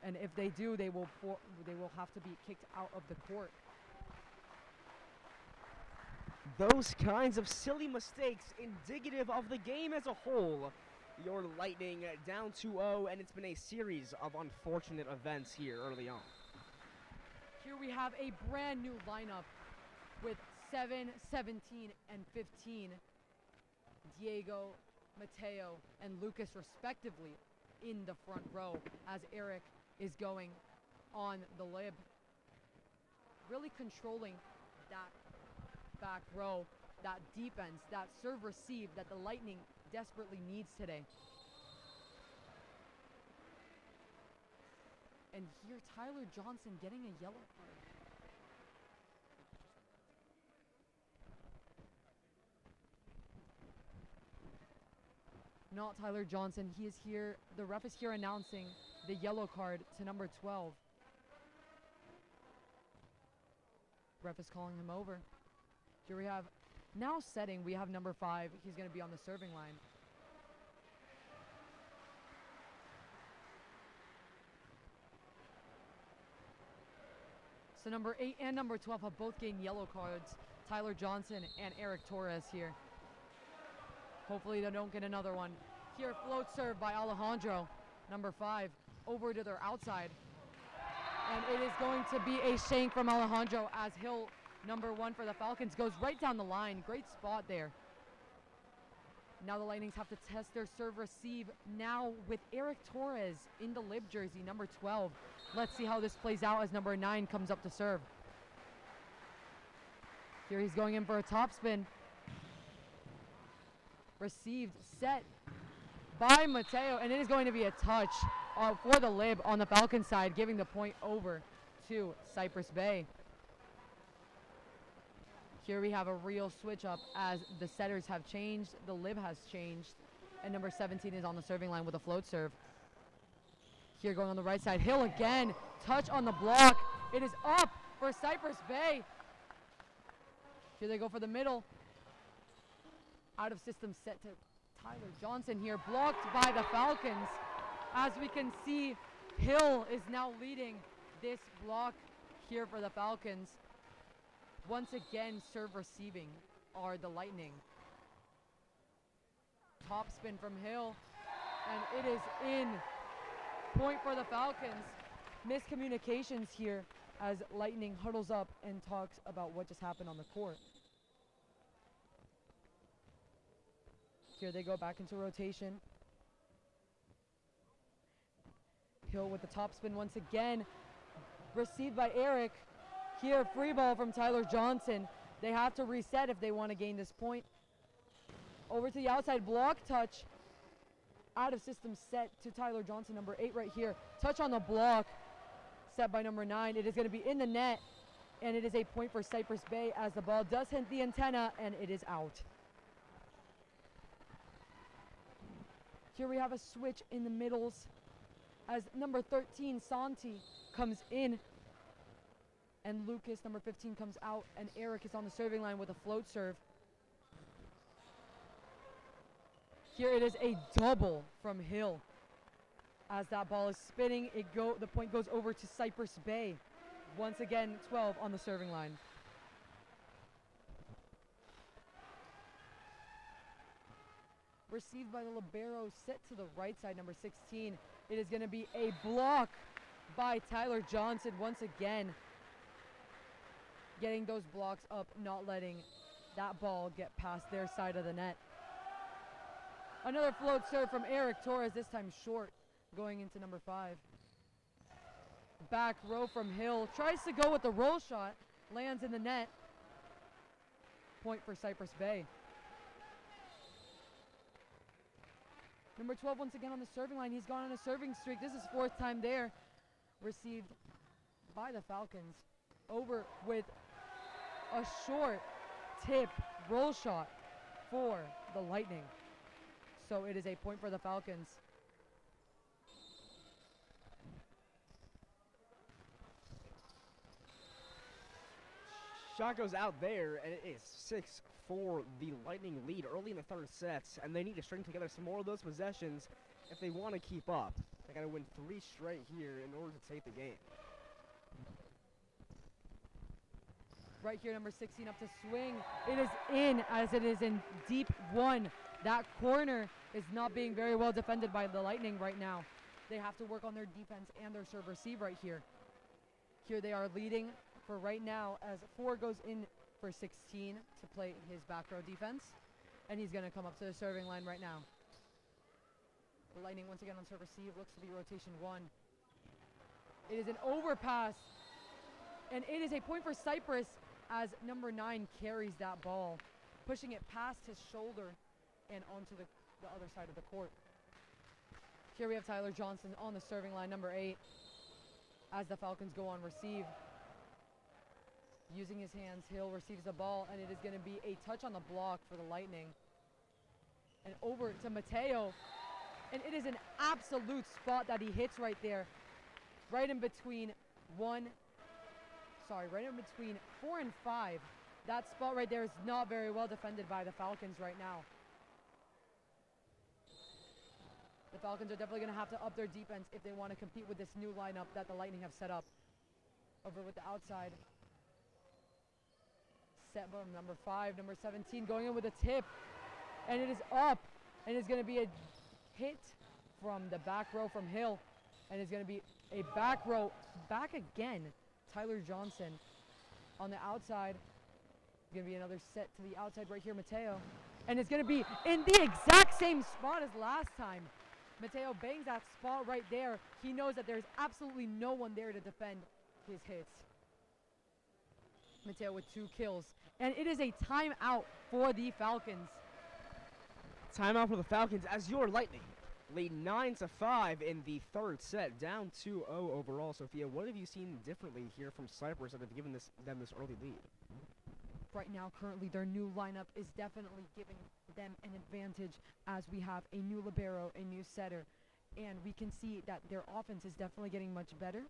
And if they do, they will have to be kicked out of the court. Those kinds of silly mistakes indicative of the game as a whole. Your Lightning down 2-0, and it's been a series of unfortunate events here early on. Here we have a brand new lineup with 7, 17, and 15. Diego, Mateo, and Lucas respectively in the front row as Eric is going on the lib. Really controlling that back row, that defense, that serve receive that the Lightning desperately needs today. And here Tyler Johnson getting a yellow card. Not Tyler Johnson. He is here. The ref is here announcing the yellow card to number 12. Ref is calling him over. Here we have, now setting, we have number 5. He's going to be on the serving line. So number 8 and number 12 have both gained yellow cards. Tyler Johnson and Eric Torres here. Hopefully they don't get another one. Here, float serve by Alejandro, number 5, over to their outside. And it is going to be a shank from Alejandro as Hill, number 1 for the Falcons, goes right down the line. Great spot there. Now the Lightnings have to test their serve receive now with Eric Torres in the lib jersey, number 12. Let's see how this plays out as number 9 comes up to serve. Here he's going in for a topspin. Received, set by Mateo, and it is going to be a touch for the lib on the Falcon side, giving the point over to Cypress Bay. Here we have a real switch up as the setters have changed, the lib has changed, and number 17 is on the serving line with a float serve. Here going on the right side, Hill again, touch on the block. It is up for Cypress Bay. Here they go for the middle. Out of system set to Tyler Johnson here, blocked by the Falcons. As we can see, Hill is now leading this block here for the Falcons. Once again, serve receiving are the Lightning. Top spin from Hill, and it is in. Point for the Falcons. Miscommunications here as Lightning huddles up and talks about what just happened on the court. Here they go back into rotation. Hill with the top spin once again. Received by Eric. Here, free ball from Tyler Johnson. They have to reset if they want to gain this point. Over to the outside, block touch. Out of system set to Tyler Johnson, number 8 right here. Touch on the block, set by number 9. It is going to be in the net, and it is a point for Cypress Bay as the ball does hit the antenna, and it is out. Here we have a switch in the middles as number 13, Santi, comes in. And Lucas, number 15, comes out, and Eric is on the serving line with a float serve. Here it is a double from Hill. As that ball is spinning, the point goes over to Cypress Bay. Once again, 12 on the serving line. Received by the libero, set to the right side, number 16. It is going to be a block by Tyler Johnson once again. Getting those blocks up, not letting that ball get past their side of the net. Another float serve from Eric Torres, this time short, going into number 5. Back row from Hill, tries to go with the roll shot, lands in the net. Point for Cypress Bay. Number 12 once again on the serving line. He's gone on a serving streak. This is 4th time there. Received by the Falcons. Over with a short tip roll shot for the Lightning. So it is a point for the Falcons. Shot goes out there, and it is 6 for the Lightning lead early in the third sets, and they need to string together some more of those possessions if they want to keep up. They got to win 3 straight here in order to take the game. Right here, number 16 up to swing. It is in, as it is in deep 1. That corner is not being very well defended by the Lightning right now. They have to work on their defense and their serve receive right here. Here they are leading for right now as 4 goes in for 16 to play his back row defense. And he's going to come up to the serving line right now. The Lightning once again on serve receive, looks to be rotation 1. It is an overpass, and it is a point for Cypress as number 9 carries that ball, pushing it past his shoulder and onto the other side of the court. Here we have Tyler Johnson on the serving line, number 8, as the Falcons go on receive. Using his hands, Hill receives the ball, and it is going to be a touch on the block for the Lightning. And over to Mateo, and it is an absolute spot that he hits right there, right in between 4 and 5. That spot right there is not very well defended by the Falcons right now. The Falcons are definitely going to have to up their defense if they want to compete with this new lineup that the Lightning have set up. Over with the outside. Set by number 5, number 17 going in with a tip. And it is up. And it's going to be a hit from the back row from Hill. And it's going to be a back row back again. Tyler Johnson on the outside. Going to be another set to the outside right here, Mateo. And it's going to be in the exact same spot as last time. Mateo bangs that spot right there. He knows that there's absolutely no one there to defend his hits. Mateo with 2 kills. And it is a timeout for the Falcons. Timeout for the Falcons as your Lightning lead 9-5 in the third set, down 2-0 overall. Sophia, what have you seen differently here from Cypress that have given them this early lead? Right now, currently, their new lineup is definitely giving them an advantage as we have a new libero, a new setter, and we can see that their offense is definitely getting much better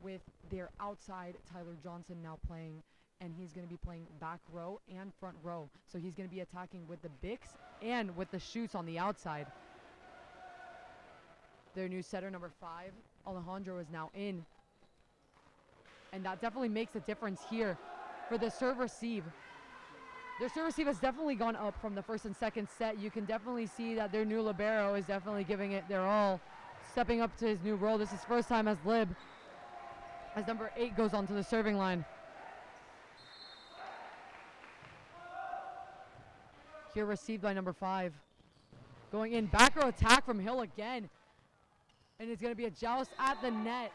with their outside Tyler Johnson now playing, and he's going to be playing back row and front row. So he's going to be attacking with the Bicks and with the shoots on the outside. Their new setter, number 5, Alejandro, is now in. And that definitely makes a difference here for the serve receive. Their serve receive has definitely gone up from the first and second set. You can definitely see that their new libero is definitely giving it their all, stepping up to his new role. This is first time as lib, as number 8 goes onto the serving line. Here received by number 5. Going in, back row attack from Hill again. And it's going to be a joust at the net.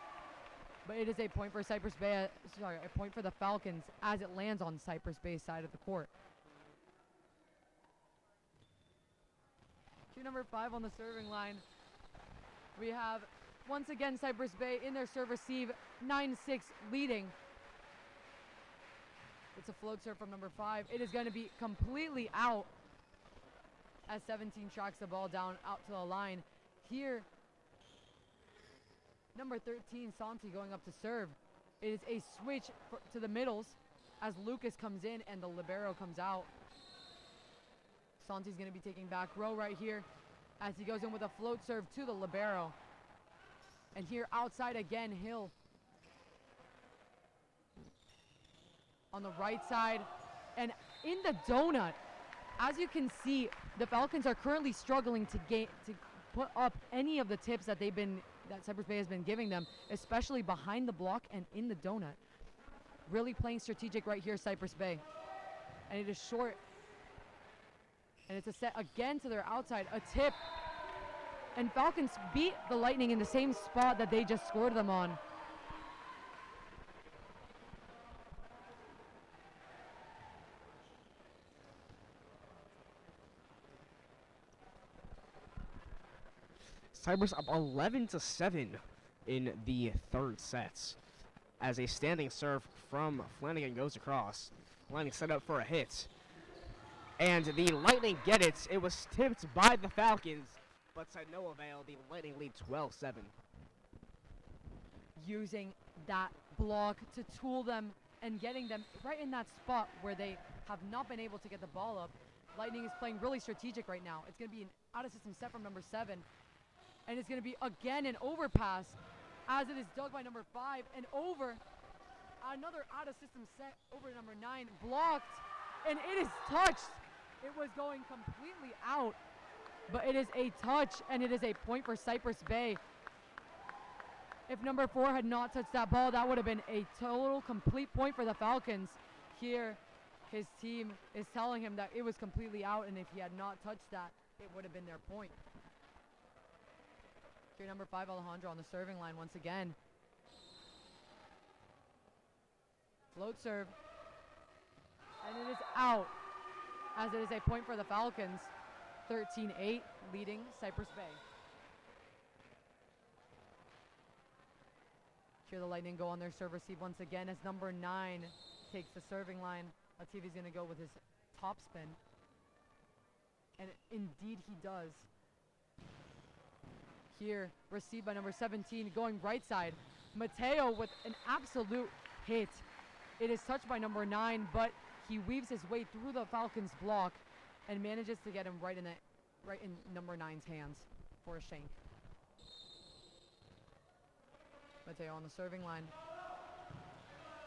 But it is a point for Cypress Bay, a point for the Falcons as it lands on Cypress Bay's side of the court. Cue number 5 on the serving line. We have, once again, Cypress Bay in their serve receive, 9-6 leading. It's a float serve from number 5. It is going to be completely out as 17 tracks the ball down out to the line. Here, number 13, Santi, going up to serve. It is a switch to the middles as Lucas comes in and the libero comes out. Santi's going to be taking back row right here as he goes in with a float serve to the libero. And here outside again, Hill. On the right side. And in the donut, as you can see, the Falcons are currently struggling to put up any of the tips that that Cypress Bay has been giving them, especially behind the block and in the donut. Really playing strategic right here, Cypress Bay. And it is short. And it's a set again to their outside, a tip. And Falcons beat the Lightning in the same spot that they just scored them on. Cypress up 11-7 in the third set. As a standing serve from Flanagan goes across. Flanagan set up for a hit. And the Lightning get it. It was tipped by the Falcons, but to no avail. The Lightning lead 12-7. Using that block to tool them and getting them right in that spot where they have not been able to get the ball up. Lightning is playing really strategic right now. It's going to be an out-of-system set from number 7. And it's going to be, again, an overpass as it is dug by number 5 and over. Another out-of-system set over to number 9. Blocked, and it is touched. It was going completely out, but it is a touch, and it is a point for Cypress Bay. If number 4 had not touched that ball, that would have been a total complete point for the Falcons. Here, his team is telling him that it was completely out, and if he had not touched that, it would have been their point. Here, number 5, Alejandro on the serving line once again. Float serve. And it is out, as it is a point for the Falcons. 13-8, leading Cypress Bay. Here the Lightning go on their serve receive once again as number 9 takes the serving line. Latifi's going to go with his top spin. And indeed he does. Here, received by number 17, going right side. Mateo with an absolute hit. It is touched by number 9, but he weaves his way through the Falcons block and manages to get him right in number 9's hands for a shank. Mateo on the serving line.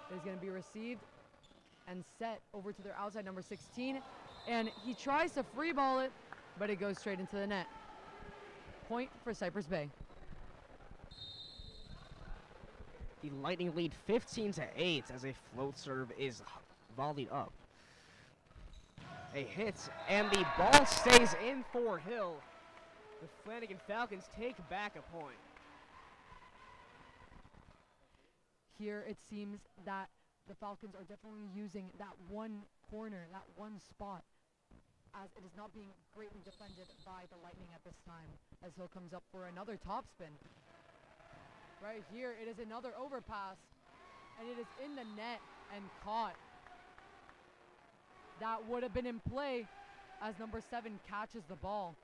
It is going to be received and set over to their outside number 16. And he tries to free ball it, but it goes straight into the net. Point for Cypress Bay. The Lightning lead 15-8 as a float serve is volleyed up A hit, and the ball stays in for Hill. The Flanagan Falcons take back a point. Here it seems that the Falcons are definitely using that one corner, that one spot, as it is not being greatly defended by the Lightning at this time, as Hill comes up for another topspin. Right here, it is another overpass, and it is in the net and caught. That would have been in play as number 7 catches the ball.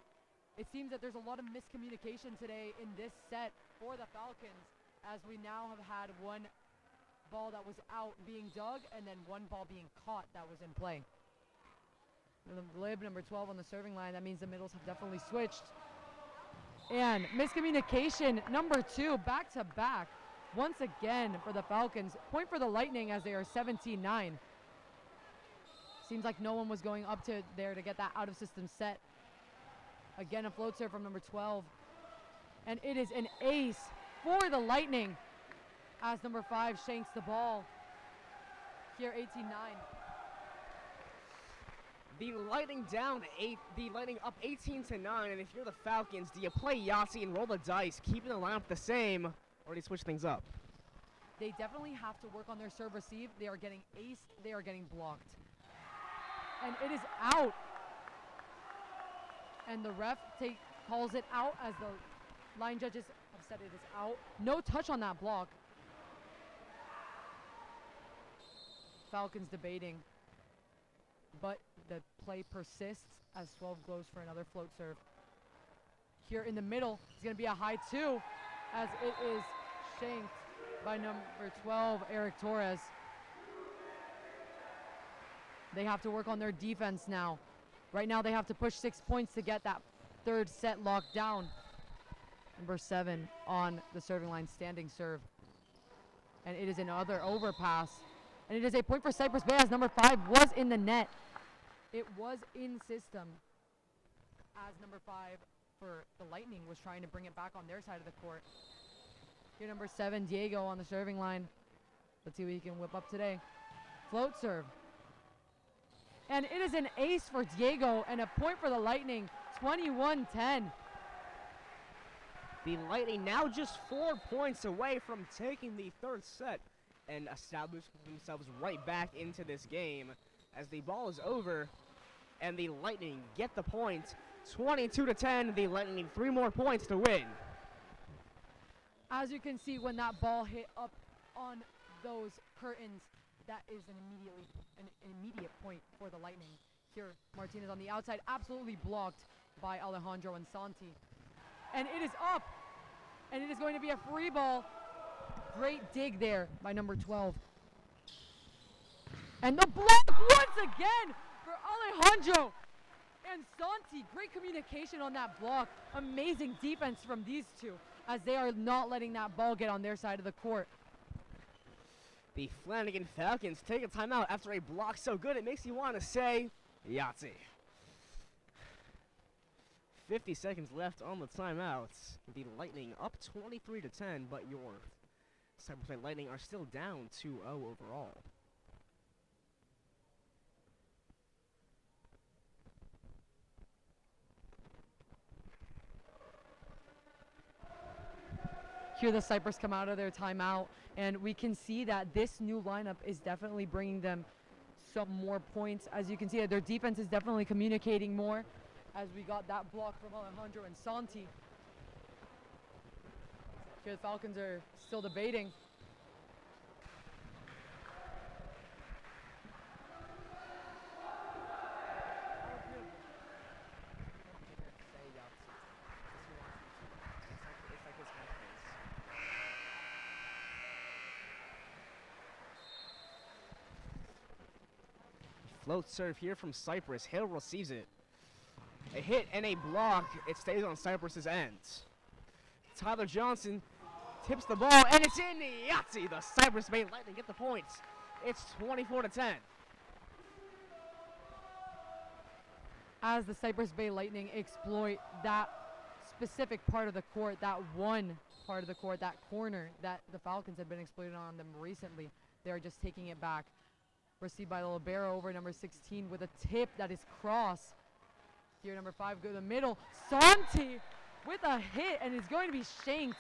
It seems that there's a lot of miscommunication today in this set for the Falcons, as we now have had one ball that was out being dug and then one ball being caught that was in play. Lib, number 12 on the serving line. That means the middles have definitely switched. And miscommunication, number 2, back to back. Once again for the Falcons. Point for the Lightning as they are 17-9. Seems like no one was going up to there to get that out of system set. Again, a float serve from number 12. And it is an ace for the Lightning as number 5 shanks the ball. Here, 18-9. The Lightning down 8, the Lightning up 18-9, and if you're the Falcons, do you play Yahtzee and roll the dice, keeping the lineup the same, or do you switch things up? They definitely have to work on their serve receive. They are getting aced, they are getting blocked. And it is out. And the ref calls it out as the line judges have said it is out. No touch on that block. Falcons debating. But the play persists as 12 goes for another float serve. Here in the middle, it's going to be a high 2 as it is shanked by number 12, Eric Torres. They have to work on their defense now. Right now they have to push 6 points to get that third set locked down. Number 7 on the serving line, standing serve. And it is another overpass. And it is a point for Cypress Bay as number 5 was in the net. It was in system as number 5 for the Lightning was trying to bring it back on their side of the court. Here number 7, Diego on the serving line. Let's see what he can whip up today. Float serve. And it is an ace for Diego and a point for the Lightning, 21-10. The Lightning now just 4 points away from taking the third set and establishing themselves right back into this game as the ball is over and the Lightning get the point. 22-10, the Lightning need 3 more points to win. As you can see, when that ball hit up on those curtains, that is an immediate point for the Lightning. Here, Martinez on the outside, absolutely blocked by Alejandro and Santi. And it is up, and it is going to be a free ball. Great dig there by number 12. And the block once again for Alejandro and Santi. Great communication on that block. Amazing defense from these two as they are not letting that ball get on their side of the court. The Flanagan Falcons take a timeout after a block so good it makes you want to say Yahtzee. 50 seconds left on the timeout. The Lightning up 23-10, but your Cypress Bay Lightning are still down 2-0 overall. Here the Cypress come out of their timeout, and we can see that this new lineup is definitely bringing them some more points. As you can see, their defense is definitely communicating more as we got that block from Alejandro and Santi. Here the Falcons are still debating. Float serve here from Cypress. Hill receives it. A hit and a block. It stays on Cypress's end. Tyler Johnson tips the ball, and it's in. Yahtzee! The Cypress Bay Lightning get the points. It's 24-10. As the Cypress Bay Lightning exploit that specific part of the court, that one part of the court, that corner that the Falcons had been exploiting on them recently, they're just taking it back. Received by the libero over number 16 with a tip that is cross. Here, number 5 go to the middle. Santi with a hit and is going to be shanked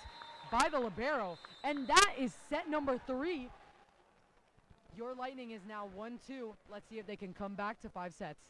by the libero. And that is set number 3. Your Lightning is now 1-2. Let's see if they can come back to 5 sets.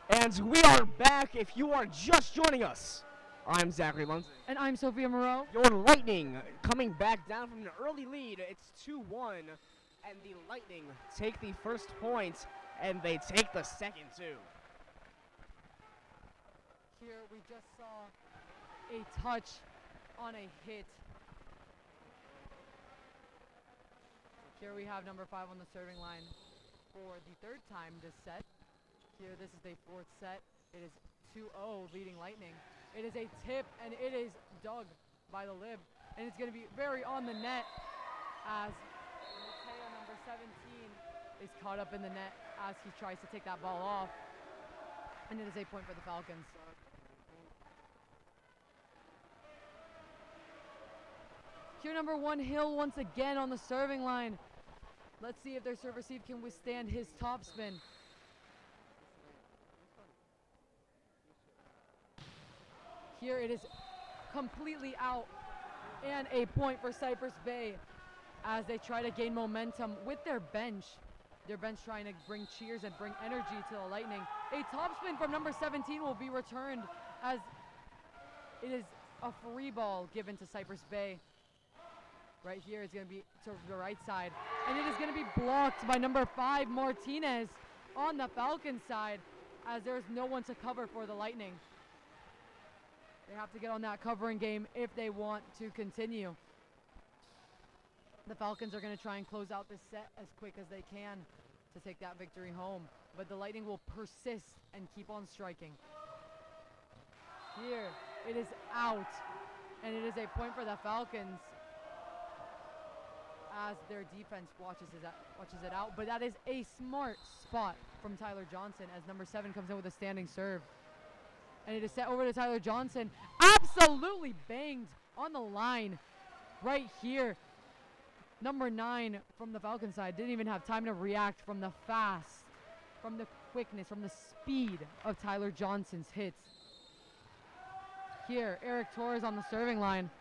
And we are back. If you are just joining us, I'm Zachary Lunson. And I'm Sophia Moreau. Your Lightning coming back down from an early lead. It's 2-1, and the Lightning take the first point, and they take the second too. Here we just saw a touch on a hit. Here we have number 5 on the serving line for the 3rd time this set. Here, this is the 4th set. It is 2-0 leading Lightning. It is a tip, and it is dug by the lib. And it's going to be very on the net as Mateo, number 17, is caught up in the net as he tries to take that ball off. And it is a point for the Falcons. Here, number 1, Hill, once again on the serving line. Let's see if their serve receive can withstand his topspin. Here it is completely out, and a point for Cypress Bay as they try to gain momentum with their bench. Their bench trying to bring cheers and bring energy to the Lightning. A topspin from number 17 will be returned as it is a free ball given to Cypress Bay. Right here is going to be to the right side, and it is going to be blocked by number 5, Martinez, on the Falcons side, as there's no one to cover for the Lightning. They have to get on that covering game if they want to continue. The Falcons are going to try and close out this set as quick as they can to take that victory home. But the Lightning will persist and keep on striking. Here, it is out. And it is a point for the Falcons as their defense watches it out. But that is a smart spot from Tyler Johnson as number 7 comes in with a standing serve. And it is set over to Tyler Johnson. Absolutely banged on the line right here. Number 9 from the Falcon side didn't even have time to react from the quickness, from the speed of Tyler Johnson's hits. Here, Eric Torres on the serving line.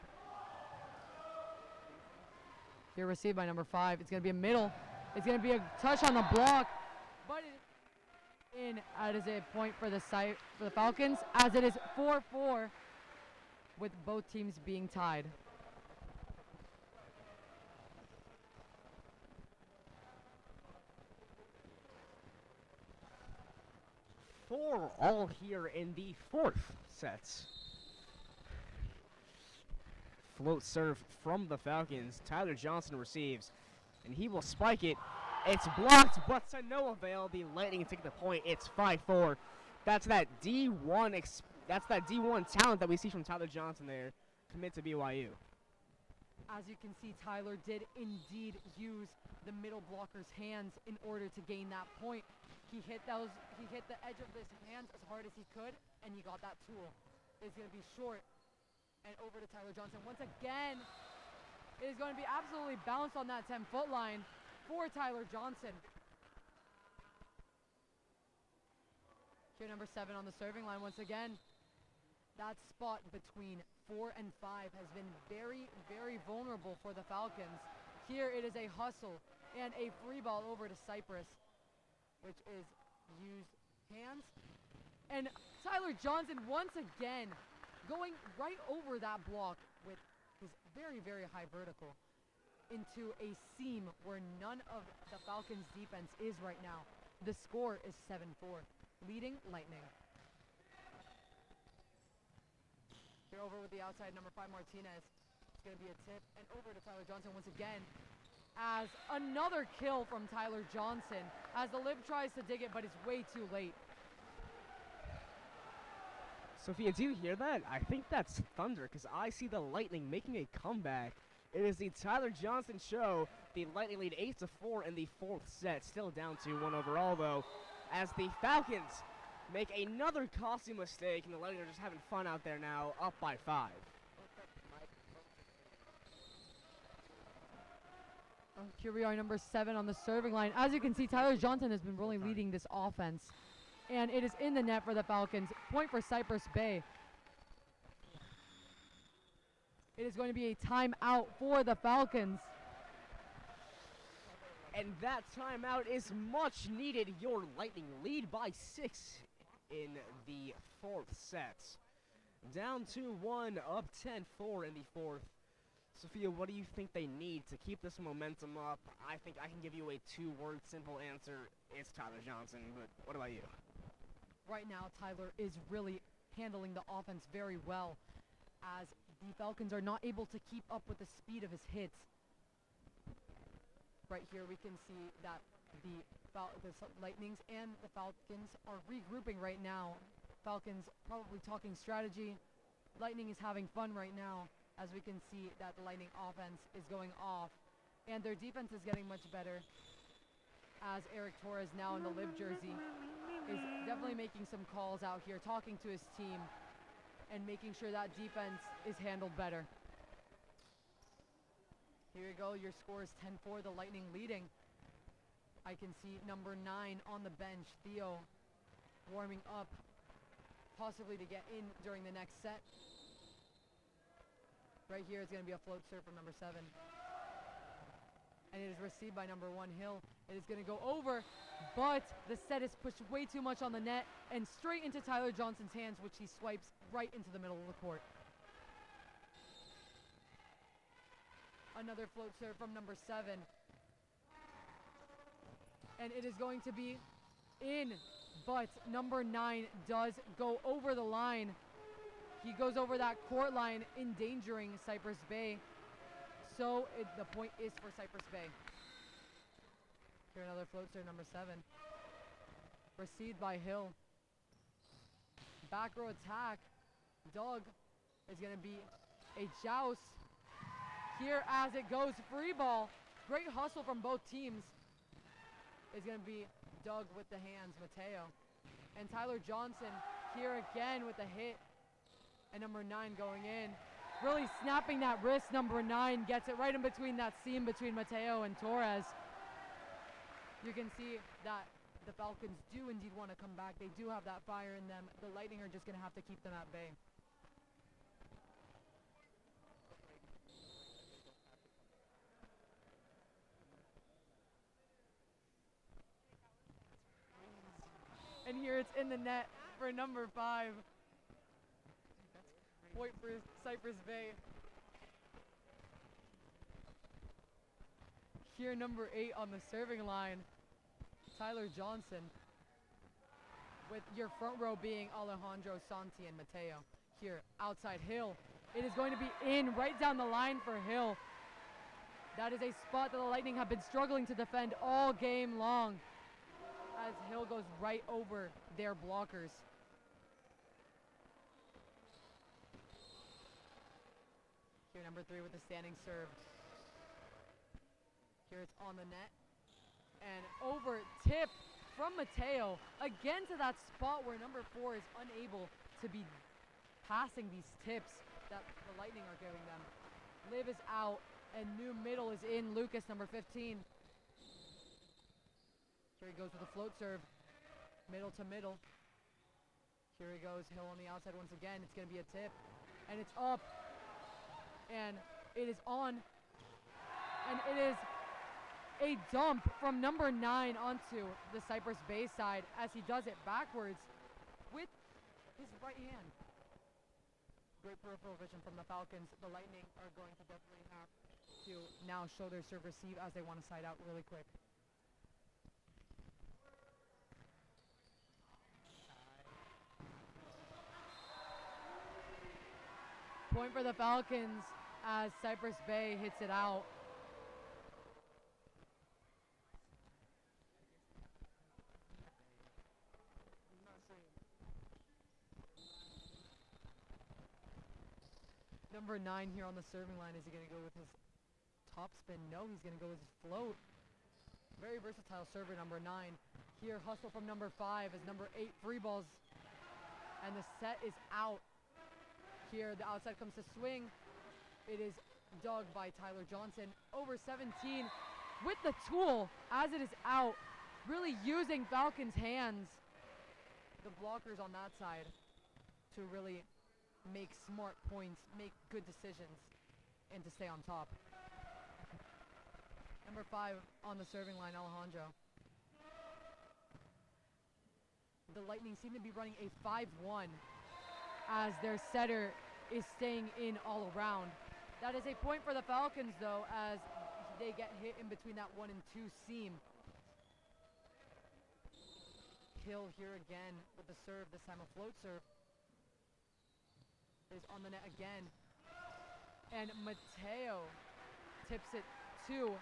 Here, received by number 5. It's going to be a middle. It's going to be a touch on the block, but it is a point for the Falcons, as it is 4-4, with both teams being tied. Four all here in the 4th set. Float serve from the Falcons. Tyler Johnson receives, and he will spike it. It's blocked, but to no avail. The Lightning take the point. It's 5-4. That's that D1 talent that we see from Tyler Johnson there. Commit to BYU. As you can see, Tyler did indeed use the middle blocker's hands in order to gain that point. He hit the edge of his hands as hard as he could, and he got that tool. It's going to be short, and over to Tyler Johnson. Once again, it is going to be absolutely bounced on that 10-foot line for Tyler Johnson. Here, number 7 on the serving line once again. That spot between 4 and 5 has been very, very vulnerable for the Falcons. Here it is a hustle and a free ball over to Cypress, which is used hands. And Tyler Johnson once again going right over that block with his very, very high vertical into a seam where none of the Falcons' defense is right now. The score is 7-4, leading Lightning. Here over with the outside, number 5, Martinez. It's going to be a tip, and over to Tyler Johnson once again, as another kill from Tyler Johnson, as the lip tries to dig it, but it's way too late. Sophia, do you hear that? I think that's thunder, because I see the Lightning making a comeback. It is the Tyler Johnson show. The Lightning lead 8-4 in the 4th set. Still down 2-1 overall, though, as the Falcons make another costly mistake, and the Lightning are just having fun out there now, up by 5. Here we are, number 7 on the serving line. As you can see, Tyler Johnson has been really leading this offense. And it is in the net for the Falcons. Point for Cypress Bay. It is going to be a timeout for the Falcons. And that timeout is much needed. Your Lightning lead by 6 in the 4th set. Down 2-1, up 10-4 in the 4th. Sophia, what do you think they need to keep this momentum up? I think I can give you a 2-word simple answer. It's Tyler Johnson, but what about you? Right now, Tyler is really handling the offense very well, as the Falcons are not able to keep up with the speed of his hits. Right here, we can see that the Lightnings and the Falcons are regrouping right now. Falcons probably talking strategy. Lightning is having fun right now, as we can see that the Lightning offense is going off, and their defense is getting much better, as Eric Torres, now in the live jersey, is definitely making some calls out here, talking to his team, and making sure that defense is handled better. Here you go, your score is 10-4, the Lightning leading. I can see number 9 on the bench, Theo, warming up, possibly to get in during the next set. Right here is going to be a float serve from number 7. And it is received by number 1, Hill. It is going to go over, but the set is pushed way too much on the net and straight into Tyler Johnson's hands, which he swipes right into the middle of the court. Another float serve from number 7. And it is going to be in, but number 9 does go over the line. He goes over that court line, endangering Cypress Bay. so the point is for Cypress Bay. Here another float serve, number 7. Received by Hill. Back row attack. Doug is going to be a joust. Here as it goes, free ball. Great hustle from both teams. Is going to be Doug with the hands, Mateo. And Tyler Johnson here again with the hit. And number 9 going in. Really snapping that wrist, number 9. Gets it right in between that seam between Mateo and Torres. You can see that the Falcons do indeed want to come back. They do have that fire in them. The Lightning are just going to have to keep them at bay. And here it's in the net for number 5. Point for Cypress Bay. Here number 8 on the serving line, Tyler Johnson. With your front row being Alejandro, Santi, and Mateo. Here outside Hill. It is going to be in right down the line for Hill. That is a spot that the Lightning have been struggling to defend all game long. As Hill goes right over their blockers. Here number 3 with the standing serve. Here it's on the net. And over tip from Mateo. Again to that spot where number 4 is unable to be passing these tips that the Lightning are giving them. Liv is out and new middle is in. Lucas, number 15. Here he goes with a float serve. Middle to middle. Here he goes. Hill on the outside once again. It's going to be a tip. And it's up. And it is on. And it is a dump from number 9 onto the Cypress Bay side as he does it backwards with his right hand. Great peripheral vision from the Falcons. The Lightning are going to definitely have to now show their serve receive as they want to side out really quick. Point for the Falcons as Cypress Bay hits it out. Number 9 here on the serving line. Is he going to go with his top spin? No, he's going to go with his float. Very versatile server, number 9. Here, hustle from number 5 as number 8 free balls. And the set is out. Here, the outside comes to swing. It is dug by Tyler Johnson. Over 17 with the tool as it is out. Really using Falcons' hands. The blockers on that side to really make smart points, make good decisions, and to stay on top. Number 5 on the serving line, Alejandro. The Lightning seem to be running a 5-1 as their setter is staying in all around. That is a point for the Falcons, though, as they get hit in between that 1 and 2 seam. Hill here again with the serve, this time a float serve. Is on the net again. And Mateo tips it to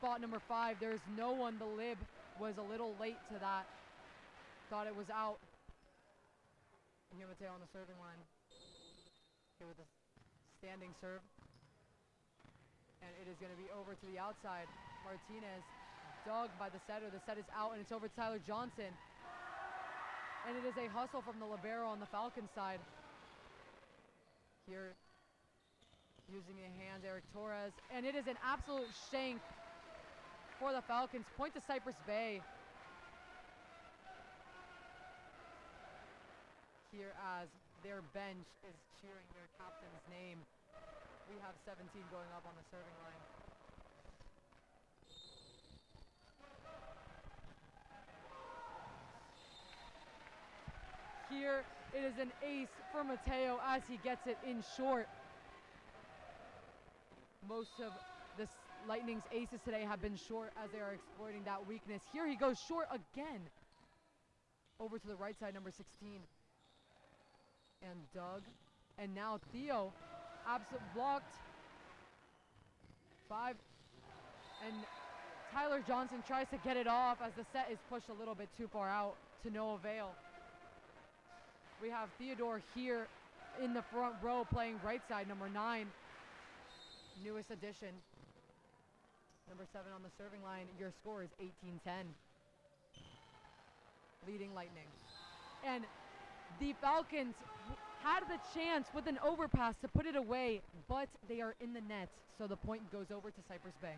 spot number 5. There's no one. The lib was a little late to that. Thought it was out. And here Mateo on the serving line. Here with a standing serve. And it is going to be over to the outside. Martinez dug by the setter. The set is out and it's over to Tyler Johnson. And it is a hustle from the libero on the Falcons side. Here, using the hands, Eric Torres. And it is an absolute shank for the Falcons. Point to Cypress Bay. Here as their bench is cheering their captain's name. We have 17 going up on the serving line. Here it is an ace for Mateo as he gets it in short. Most of the Lightning's aces today have been short as they are exploiting that weakness. Here he goes short again. Over to the right side, number 16. And Doug. And now Theo. Absolute blocked. 5. And Tyler Johnson tries to get it off as the set is pushed a little bit too far out to no avail. We have Theodore here in the front row playing right side, number 9. Newest addition. Number 7 on the serving line. Your score is 18-10. Leading Lightning. And the Falcons had the chance with an overpass to put it away, but they are in the net, so the point goes over to Cypress Bay.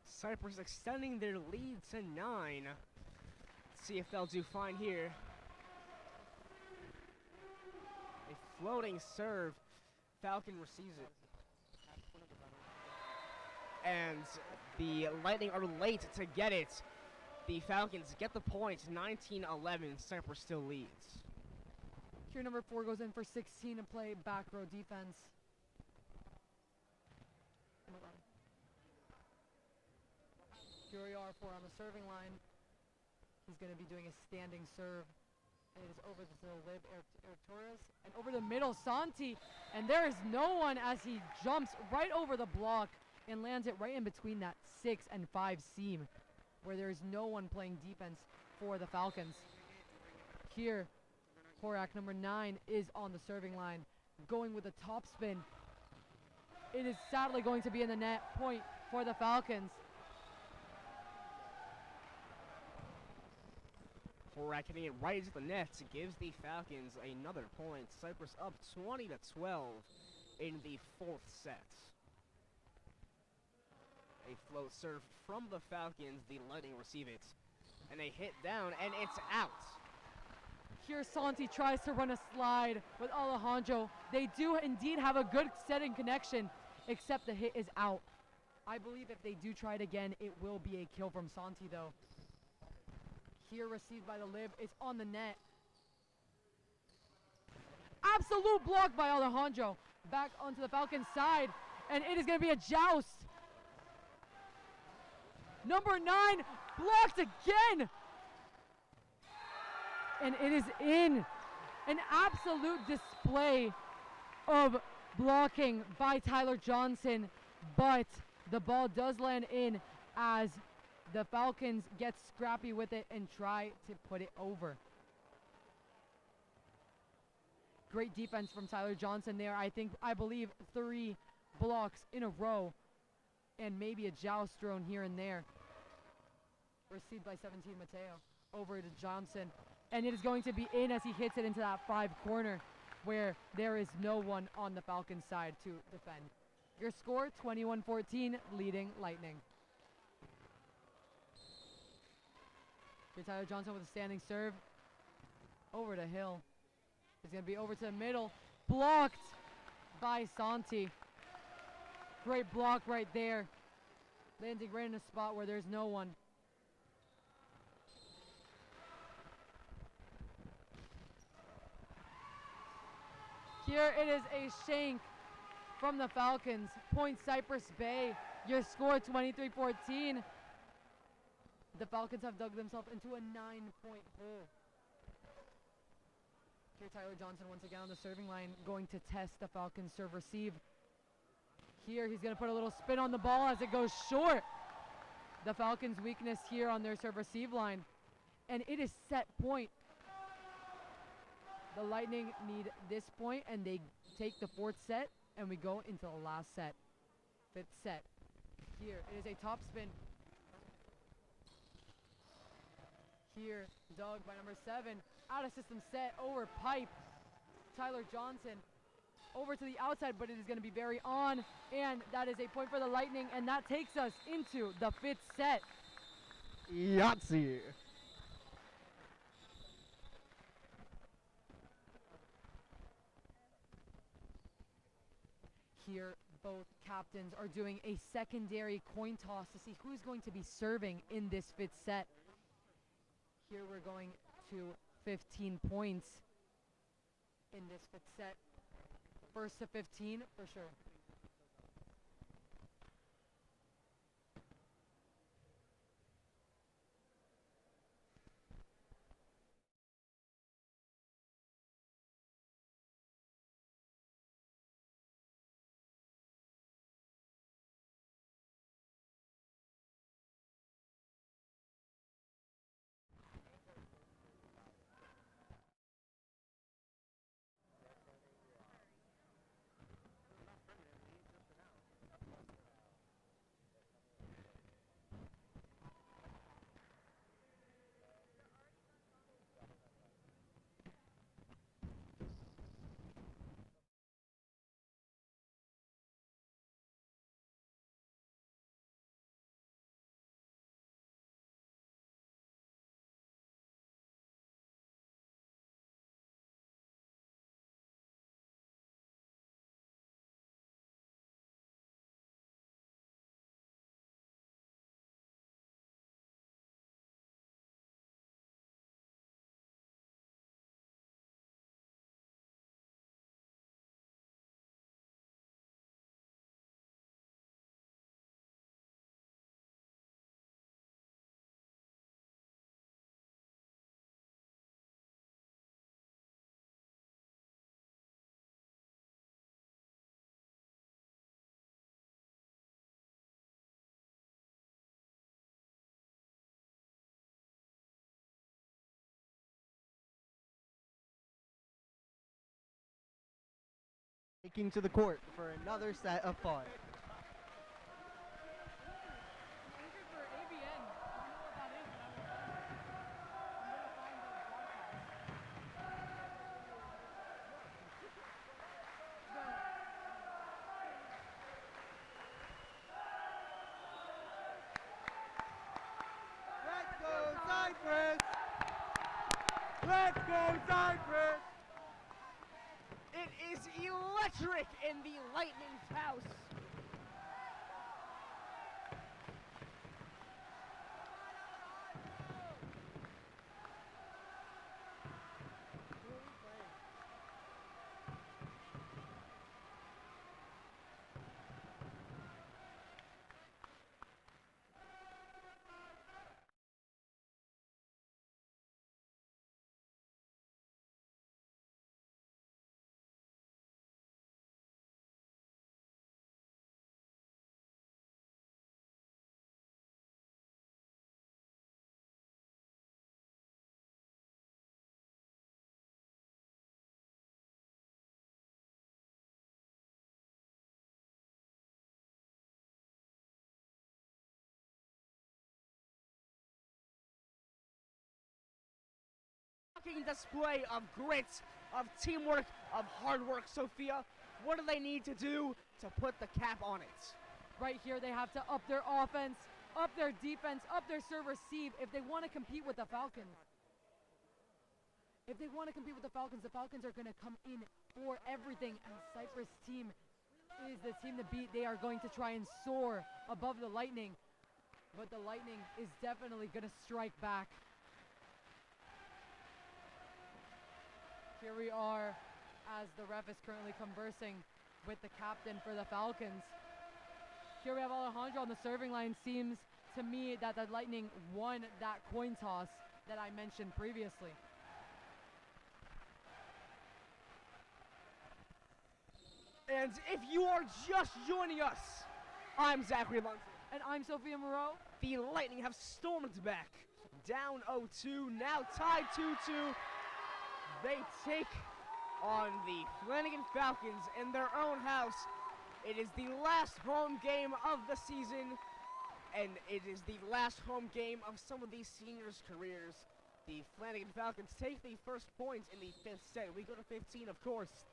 Cypress extending their lead to 9. Let's see if they'll do fine here. A floating serve. Falcon receives it. And the Lightning are late to get it. The Falcons get the point. 19-11. Cypress still leads. Here number 4 goes in for 16 to play back row defense. Here we are 4 on the serving line. He's going to be doing a standing serve. And it is over to the lib, Torres. And over the middle, Santi. And there is no one as he jumps right over the block and lands it right in between that 6 and 5 seam, where there is no one playing defense for the Falcons. Here, Horak, number 9, is on the serving line, going with a top spin. It is sadly going to be in the net. Point for the Falcons. Horak hitting it right into the net gives the Falcons another point. Cypress up 20-12 in the 4th set. A float serve from the Falcons. The Lightning receive it. And they hit down, and it's out. Here Santi tries to run a slide with Alejandro. They do indeed have a good setting connection, except the hit is out. I believe if they do try it again, it will be a kill from Santi, though. Here received by the lib. It's on the net. Absolute block by Alejandro. Back onto the Falcons side. And it is going to be a joust. Number 9 blocked again. And it is in. An absolute display of blocking by Tyler Johnson. But the ball does land in as the Falcons get scrappy with it and try to put it over. Great defense from Tyler Johnson there. I believe 3 blocks in a row and maybe a joust thrown here and there. Received by 17 Mateo. Over to Johnson. And it is going to be in as he hits it into that 5 corner where there is no one on the Falcons side to defend. Your score, 21-14, leading Lightning. Here Tyler Johnson with a standing serve. Over to Hill. It's going to be over to the middle. Blocked by Santi. Great block right there. Landing right in a spot where there's no one. Here it is a shank from the Falcons. Point Cypress Bay. Your score 23-14. The Falcons have dug themselves into a 9-point hole. Here Tyler Johnson once again on the serving line, going to test the Falcons serve receive. Here he's going to put a little spin on the ball as it goes short. The Falcons' weakness here on their serve receive line. And it is set point. The Lightning need this point and they take the 4th set and we go into the last set. 5th set. Here it is a top spin. Here, dug by number 7. Out of system set, over pipe. Tyler Johnson over to the outside, but it is going to be very on. And that is a point for the Lightning, and that takes us into the 5th set. Yahtzee. Here, both captains are doing a secondary coin toss to see who's going to be serving in this 5th set. Here we're going to 15 points in this 5th set. First to 15 for sure. Taking to the court for another set of 5. Let's go Cypress! Let's go Cypress! It is electric in the Lightning's house. Display of grit, of teamwork, of hard work, Sophia. What do they need to do to put the cap on it? Right here, they have to up their offense, up their defense, up their serve receive if they want to compete with the Falcons. If they want to compete with the Falcons are going to come in for everything. And Cypress team is the team to beat. They are going to try and soar above the Lightning. But the Lightning is definitely going to strike back. Here we are as the ref is currently conversing with the captain for the Falcons. Here we have Alejandro on the serving line. Seems to me that the Lightning won that coin toss that I mentioned previously. And if you are just joining us, I'm Zachary Lunson. And I'm Sophia Moreau. The Lightning have stormed back. Down 0-2, now tied 2-2. They take on the Flanagan Falcons in their own house. It is the last home game of the season, and it is the last home game of some of these seniors' careers. The Flanagan Falcons take the first points in the 5th set. We go to 15, of course.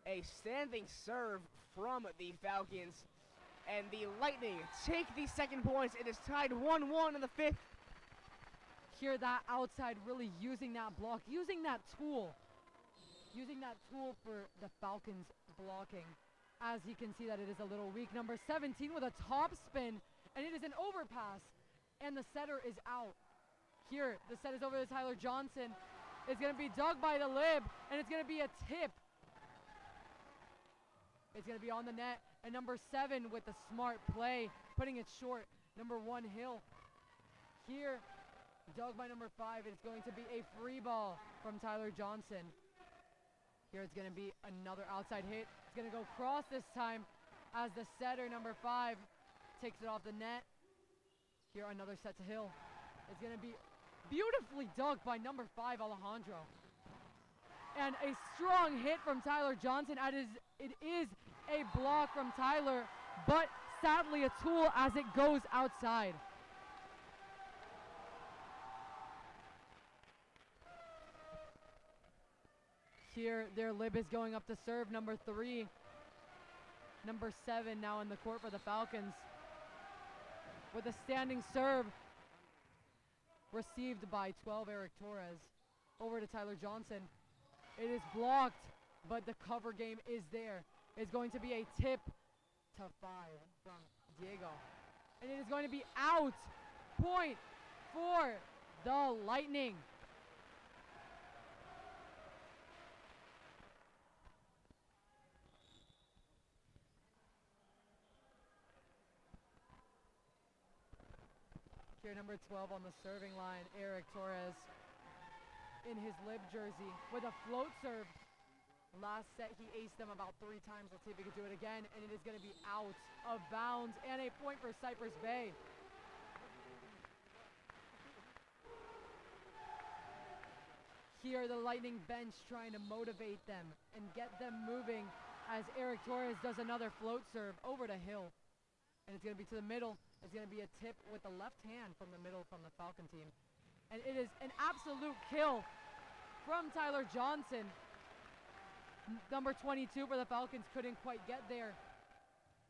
A standing serve from the Falcons, and the Lightning take the second points. It is tied 1-1 in the 5th. Hear that outside really using that block, using that tool for the Falcons blocking. As you can see that it is a little weak. Number 17 with a top spin, and it is an overpass, and the setter is out. Here, the set is over to Tyler Johnson. It's going to be dug by the lib, and it's going to be a tip. It's going to be on the net, and number 7 with the smart play, putting it short. Number 1, Hill. Here, dug by number 5. It's going to be a free ball from Tyler Johnson. Here it's going to be another outside hit. It's going to go cross this time as the setter, number 5, takes it off the net. Here another set to Hill. It's going to be beautifully dug by number 5, Alejandro. And a strong hit from Tyler Johnson. It is a block from Tyler, but sadly a tool as it goes outside. Here, their lib is going up to serve, number 3. Number 7 now in the court for the Falcons. With a standing serve, received by 12, Eric Torres. Over to Tyler Johnson. It is blocked, but the cover game is there. It's going to be a tip to 5 from Diego. And it is going to be out. Point for the Lightning. Here, number 12 on the serving line, Eric Torres in his lib jersey with a float serve. Last set, he aced them about 3 times. Let's see if he can do it again, and it is going to be out of bounds, and a point for Cypress Bay. Here, the Lightning bench trying to motivate them and get them moving as Eric Torres does another float serve over to Hill. And it's going to be to the middle. It's going to be a tip with the left hand from the middle from the Falcon team. And it is an absolute kill from Tyler Johnson. Number 22 for the Falcons couldn't quite get there.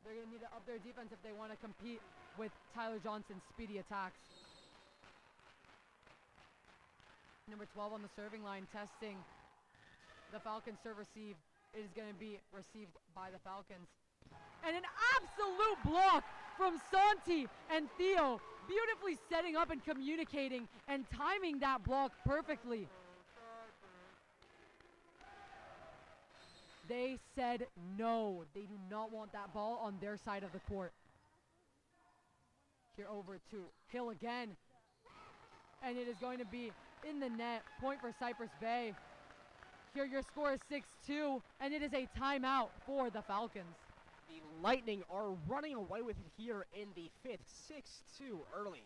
They're going to need to up their defense if they want to compete with Tyler Johnson's speedy attacks. Number 12 on the serving line testing the Falcons serve receive. It is going to be received by the Falcons. And an absolute block from Santi and Theo, beautifully setting up and communicating and timing that block perfectly. They said no. They do not want that ball on their side of the court. Here over to Hill again. And it is going to be in the net. Point for Cypress Bay. Here your score is 6-2, and it is a timeout for the Falcons. The Lightning are running away with it here in the fifth, 6-2 early.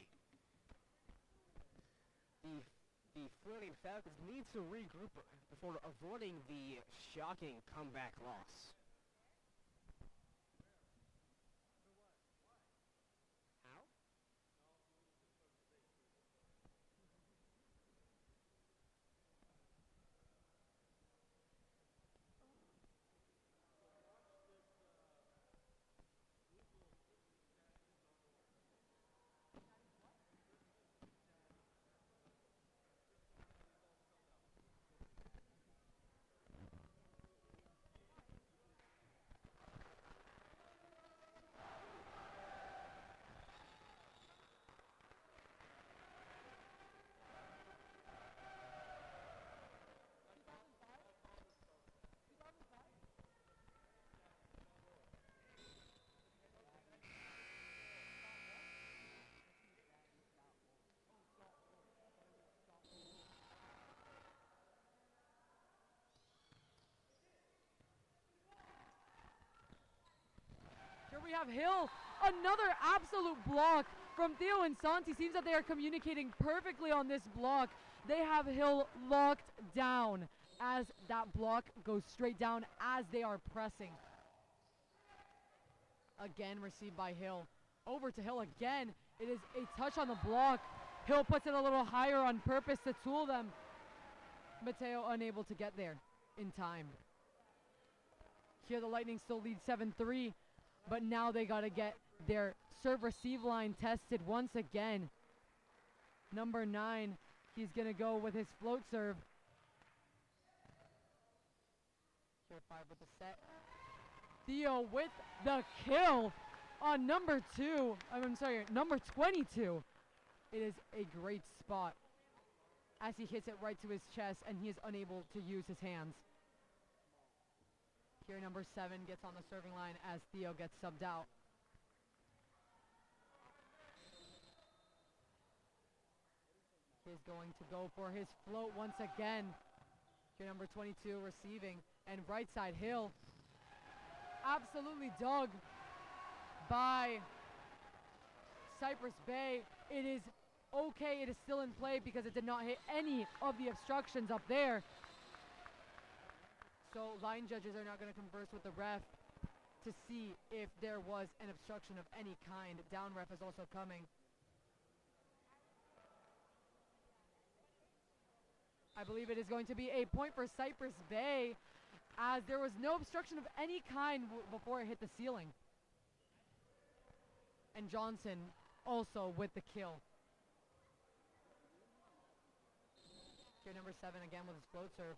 The Floridian Falcons need to regroup before avoiding the shocking comeback loss. We have Hill, another absolute block from Theo and Santi. Seems that they are communicating perfectly on this block. They have Hill locked down as that block goes straight down as they are pressing. Again received by Hill. Over to Hill again. It is a touch on the block. Hill puts it a little higher on purpose to tool them. Mateo unable to get there in time. Here the Lightning still lead 7-3. But now they got to get their serve-receive line tested once again. Number 9, he's going to go with his float serve. Here 5 with the set. Theo with the kill on number 2. I'm sorry, number 22. It is a great spot as he hits it right to his chest and he is unable to use his hands. Here number 7 gets on the serving line as Theo gets subbed out. He's going to go for his float once again. Here number 22 receiving. And right side Hill. Absolutely dug by Cypress Bay. It is okay. It is still in play because it did not hit any of the obstructions up there. So line judges are not going to converse with the ref to see if there was an obstruction of any kind. Down ref is also coming. I believe it is going to be a point for Cypress Bay as there was no obstruction of any kind before it hit the ceiling. And Johnson also with the kill. Here number 7 again with his float serve.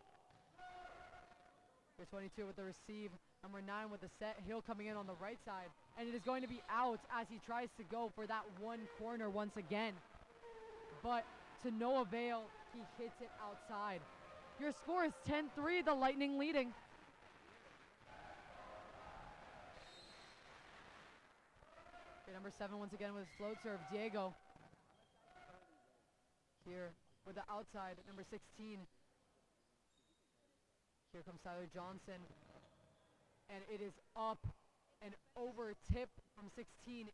Here's 22 with the receive. Number 9 with the set. Hill coming in on the right side. And it is going to be out as he tries to go for that one corner once again. But to no avail, he hits it outside. Your score is 10-3, the Lightning leading. Okay, number 7 once again with his float serve. Diego. Here with the outside, number 16. Here comes Tyler Johnson, and it is up and over tip from 16.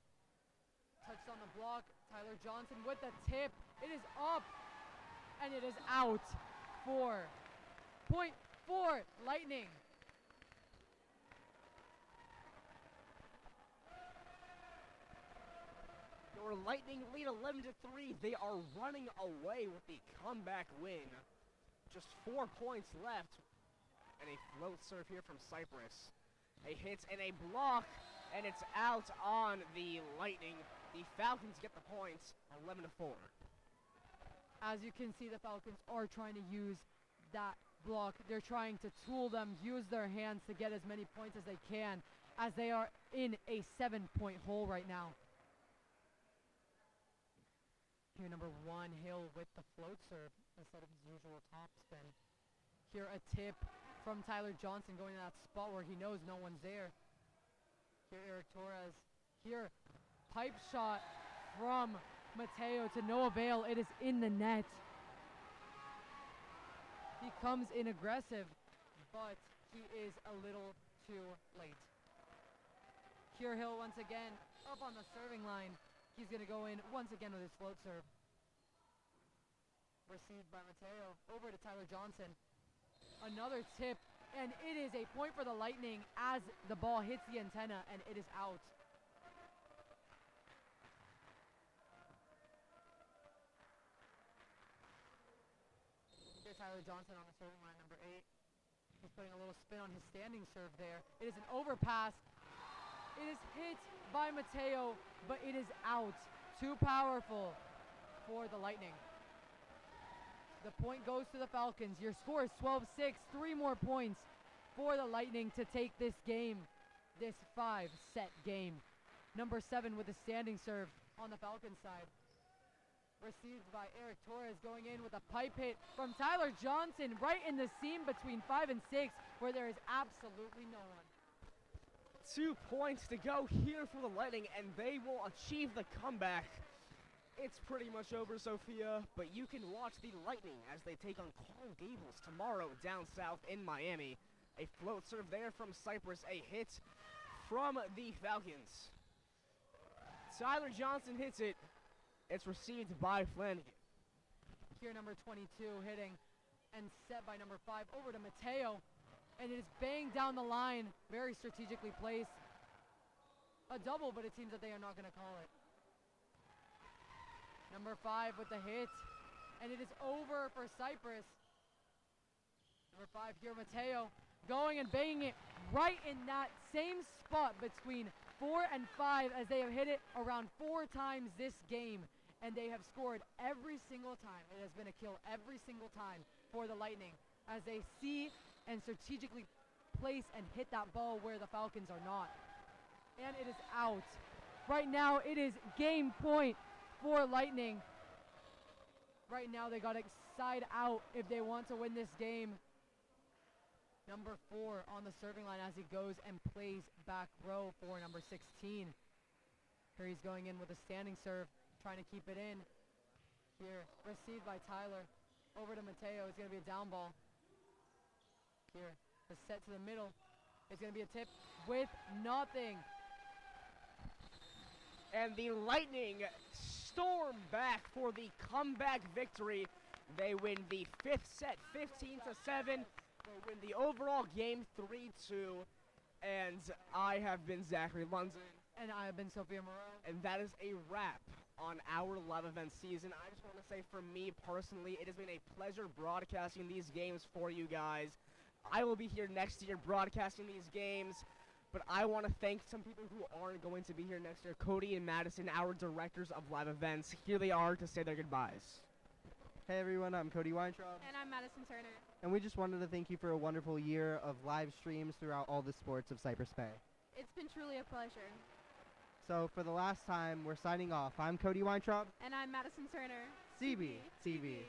Touched on the block. Tyler Johnson with the tip. It is up, and it is out for point for Lightning. Your Lightning lead 11-3. They are running away with the comeback win. Just 4 points left. And a float serve here from Cypress. A hit and a block, and it's out on the Lightning. The Falcons get the points, 11-4. As you can see, the Falcons are trying to use that block. They're trying to tool them, use their hands to get as many points as they can, as they are in a 7-point hole right now. Here, number 1, Hill with the float serve instead of his usual top spin. Here, a tip from Tyler Johnson going to that spot where he knows no one's there. Here, Eric Torres. Here, pipe shot from Mateo to no avail. It is in the net. He comes in aggressive, but he is a little too late. Here, Hill once again up on the serving line. He's going to go in once again with his float serve. Received by Mateo. Over to Tyler Johnson. Another tip, and it is a point for the Lightning as the ball hits the antenna, and it is out. Here's Tyler Johnson on the serving line, number 8. He's putting a little spin on his standing serve there. It is an overpass. It is hit by Mateo, but it is out. Too powerful for the Lightning. The point goes to the Falcons. Your score is 12-6. 3 more points for the Lightning to take this game, this 5-set game. Number 7 with a standing serve on the Falcons side. Received by Eric Torres, going in with a pipe hit from Tyler Johnson right in the seam between 5 and 6, where there is absolutely no one. 2 points to go here for the Lightning, and they will achieve the comeback. It's pretty much over, Sophia, but you can watch the Lightning as they take on Cardinal Gibbons tomorrow down south in Miami. A float serve there from Cypress, a hit from the Falcons. Tyler Johnson hits it. It's received by Flanagan. Here, number 22 hitting and set by number 5 over to Mateo, and it is banged down the line, very strategically placed. A double, but it seems that they are not going to call it. Number 5 with the hit, and it is over for Cypress. Number 5 here, Mateo, going and banging it right in that same spot between 4 and 5, as they have hit it around 4 times this game, and they have scored every single time. It has been a kill every single time for the Lightning, as they see and strategically place and hit that ball where the Falcons are not. And it is out. Right now, it is game point for Lightning. Right now, they got to side out if they want to win this game. Number 4 on the serving line as he goes and plays back row for number 16. Here he's going in with a standing serve, trying to keep it in. Here, received by Tyler. Over to Mateo. It's going to be a down ball. Here, the set to the middle. It's going to be a tip with nothing. And the Lightning storm back for the comeback victory. They win the 5th set 15-7. They win the overall game 3-2. And I have been Zachary London. And I have been Sophia Moreau. And that is a wrap on our live event season. I just want to say, for me personally, it has been a pleasure broadcasting these games for you guys. I will be here next year broadcasting these games, but I want to thank some people who aren't going to be here next year. Cody and Madison, our directors of live events. Here they are to say their goodbyes. Hey everyone, I'm Cody Weintraub. And I'm Madison Turner. And we just wanted to thank you for a wonderful year of live streams throughout all the sports of Cypress Bay. It's been truly a pleasure. So for the last time, we're signing off. I'm Cody Weintraub. And I'm Madison Turner. CB TV.